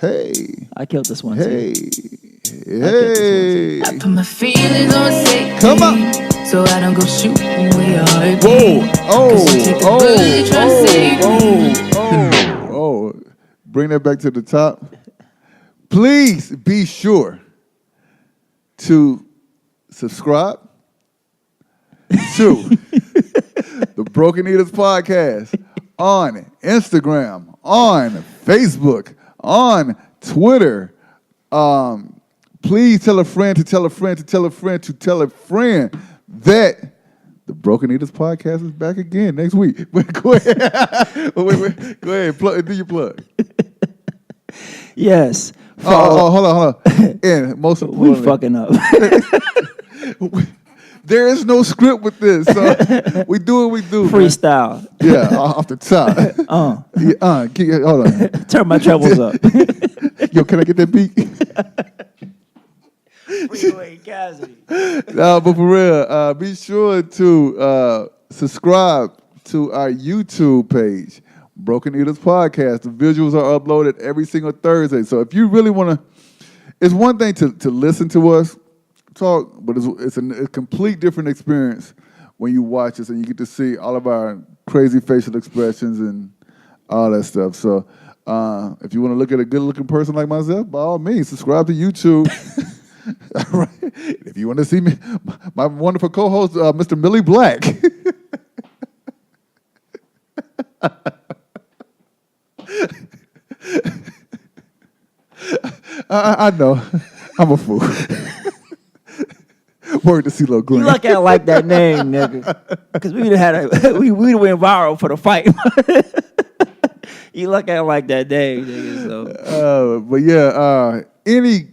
Hey, I killed this one. hey, Too. hey. Put my feelings on safety, Come on. so I don't go shooting where your heart Whoa, oh. Bring that back to the top. Please be sure to subscribe to the Broken Eaters Podcast on Instagram, on Facebook, on Twitter. Please tell a friend to tell a friend to tell a friend to tell a friend that the Broken Eaters Podcast is back again next week. But go ahead. Wait. Go ahead. Do your plug. Yes. Hold on. And most importantly, We fucking up. there is no script with this. So we do what we do. Freestyle. Man. Yeah, off the top. Hold on. Turn my trebles up. Yo, can I get that beat? Freeway Cassidy. No, but for real, be sure to subscribe to our YouTube page, Broken Eaters Podcast. The visuals are uploaded every single Thursday. So if you really want to, it's one thing to listen to us talk, but it's a complete different experience when you watch us and you get to see all of our crazy facial expressions and all that stuff. So if you want to look at a good-looking person like myself, by all means, subscribe to YouTube. All right. If you want to see me, my wonderful co-host, Mr. Millie Black. I know. I'm a fool. Word to CeeLo Green. You look at it like that name, nigga. Because we went viral for the fight. You look at it like that name, nigga. So. But yeah, any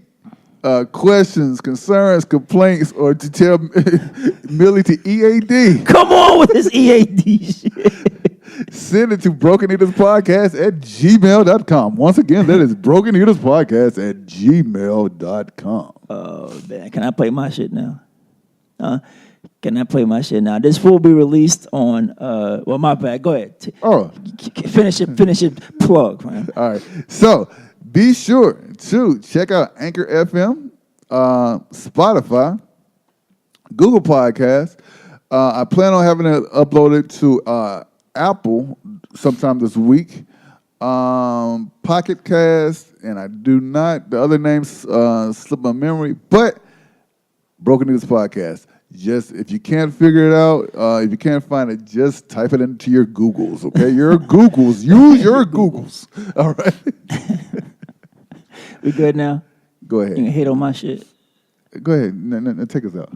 questions, concerns, complaints, or to tell Millie to EAD, Come on with this EAD shit. send it to brokeneaterspodcast@gmail.com. Once again, that is brokeneaterspodcast@gmail.com. Oh, man. Can I play my shit now? Can I play my shit now? This will be released on, well, my bad. Go ahead. Finish it, plug, man. All right. So be sure to check out Anchor FM, Spotify, Google Podcasts. I plan on having it uploaded to Apple sometime this week. Pocket Cast, and I do not, the other names slip my memory, but Broken News Podcast. Just if you can't figure it out, if you can't find it, just type it into your Googles, okay? Your Googles. Use your Googles. All right. We good now? Go You can ahead. hit on my shit. Go ahead. No, take us out.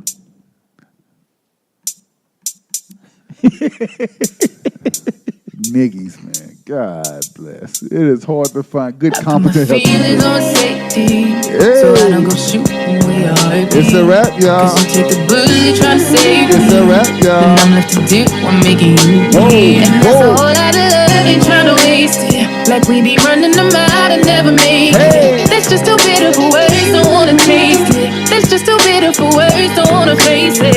Niggas, man. God bless. It is hard to find good, My competent help. feelings on safety, Hey. so I don't go shooting where your heart It's a wrap, y'all. Cause you take the bullet, try to save It's me. a wrap, And y'all. I'm left to do what I'm making you bleed. And that's a whoa. whole lot of love, ain't trying to waste it. Like we be running them out and never make Hey. it. That's just too bitter for words, don't wanna taste it. That's just too bitter for words, don't wanna face it.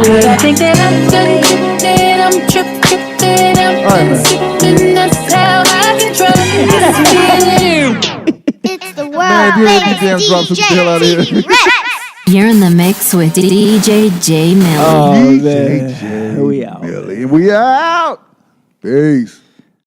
But I think that I'm done tripping, I'm tripping, All right, I'm man. sipping. That's how I control this feeling. It's the Man, world if you ain't famous damn drops, get the hell out of here. DJ Rex. You're in the mix with DJ J Millie. Oh, DJ man. We out. Millie. And we out. Peace.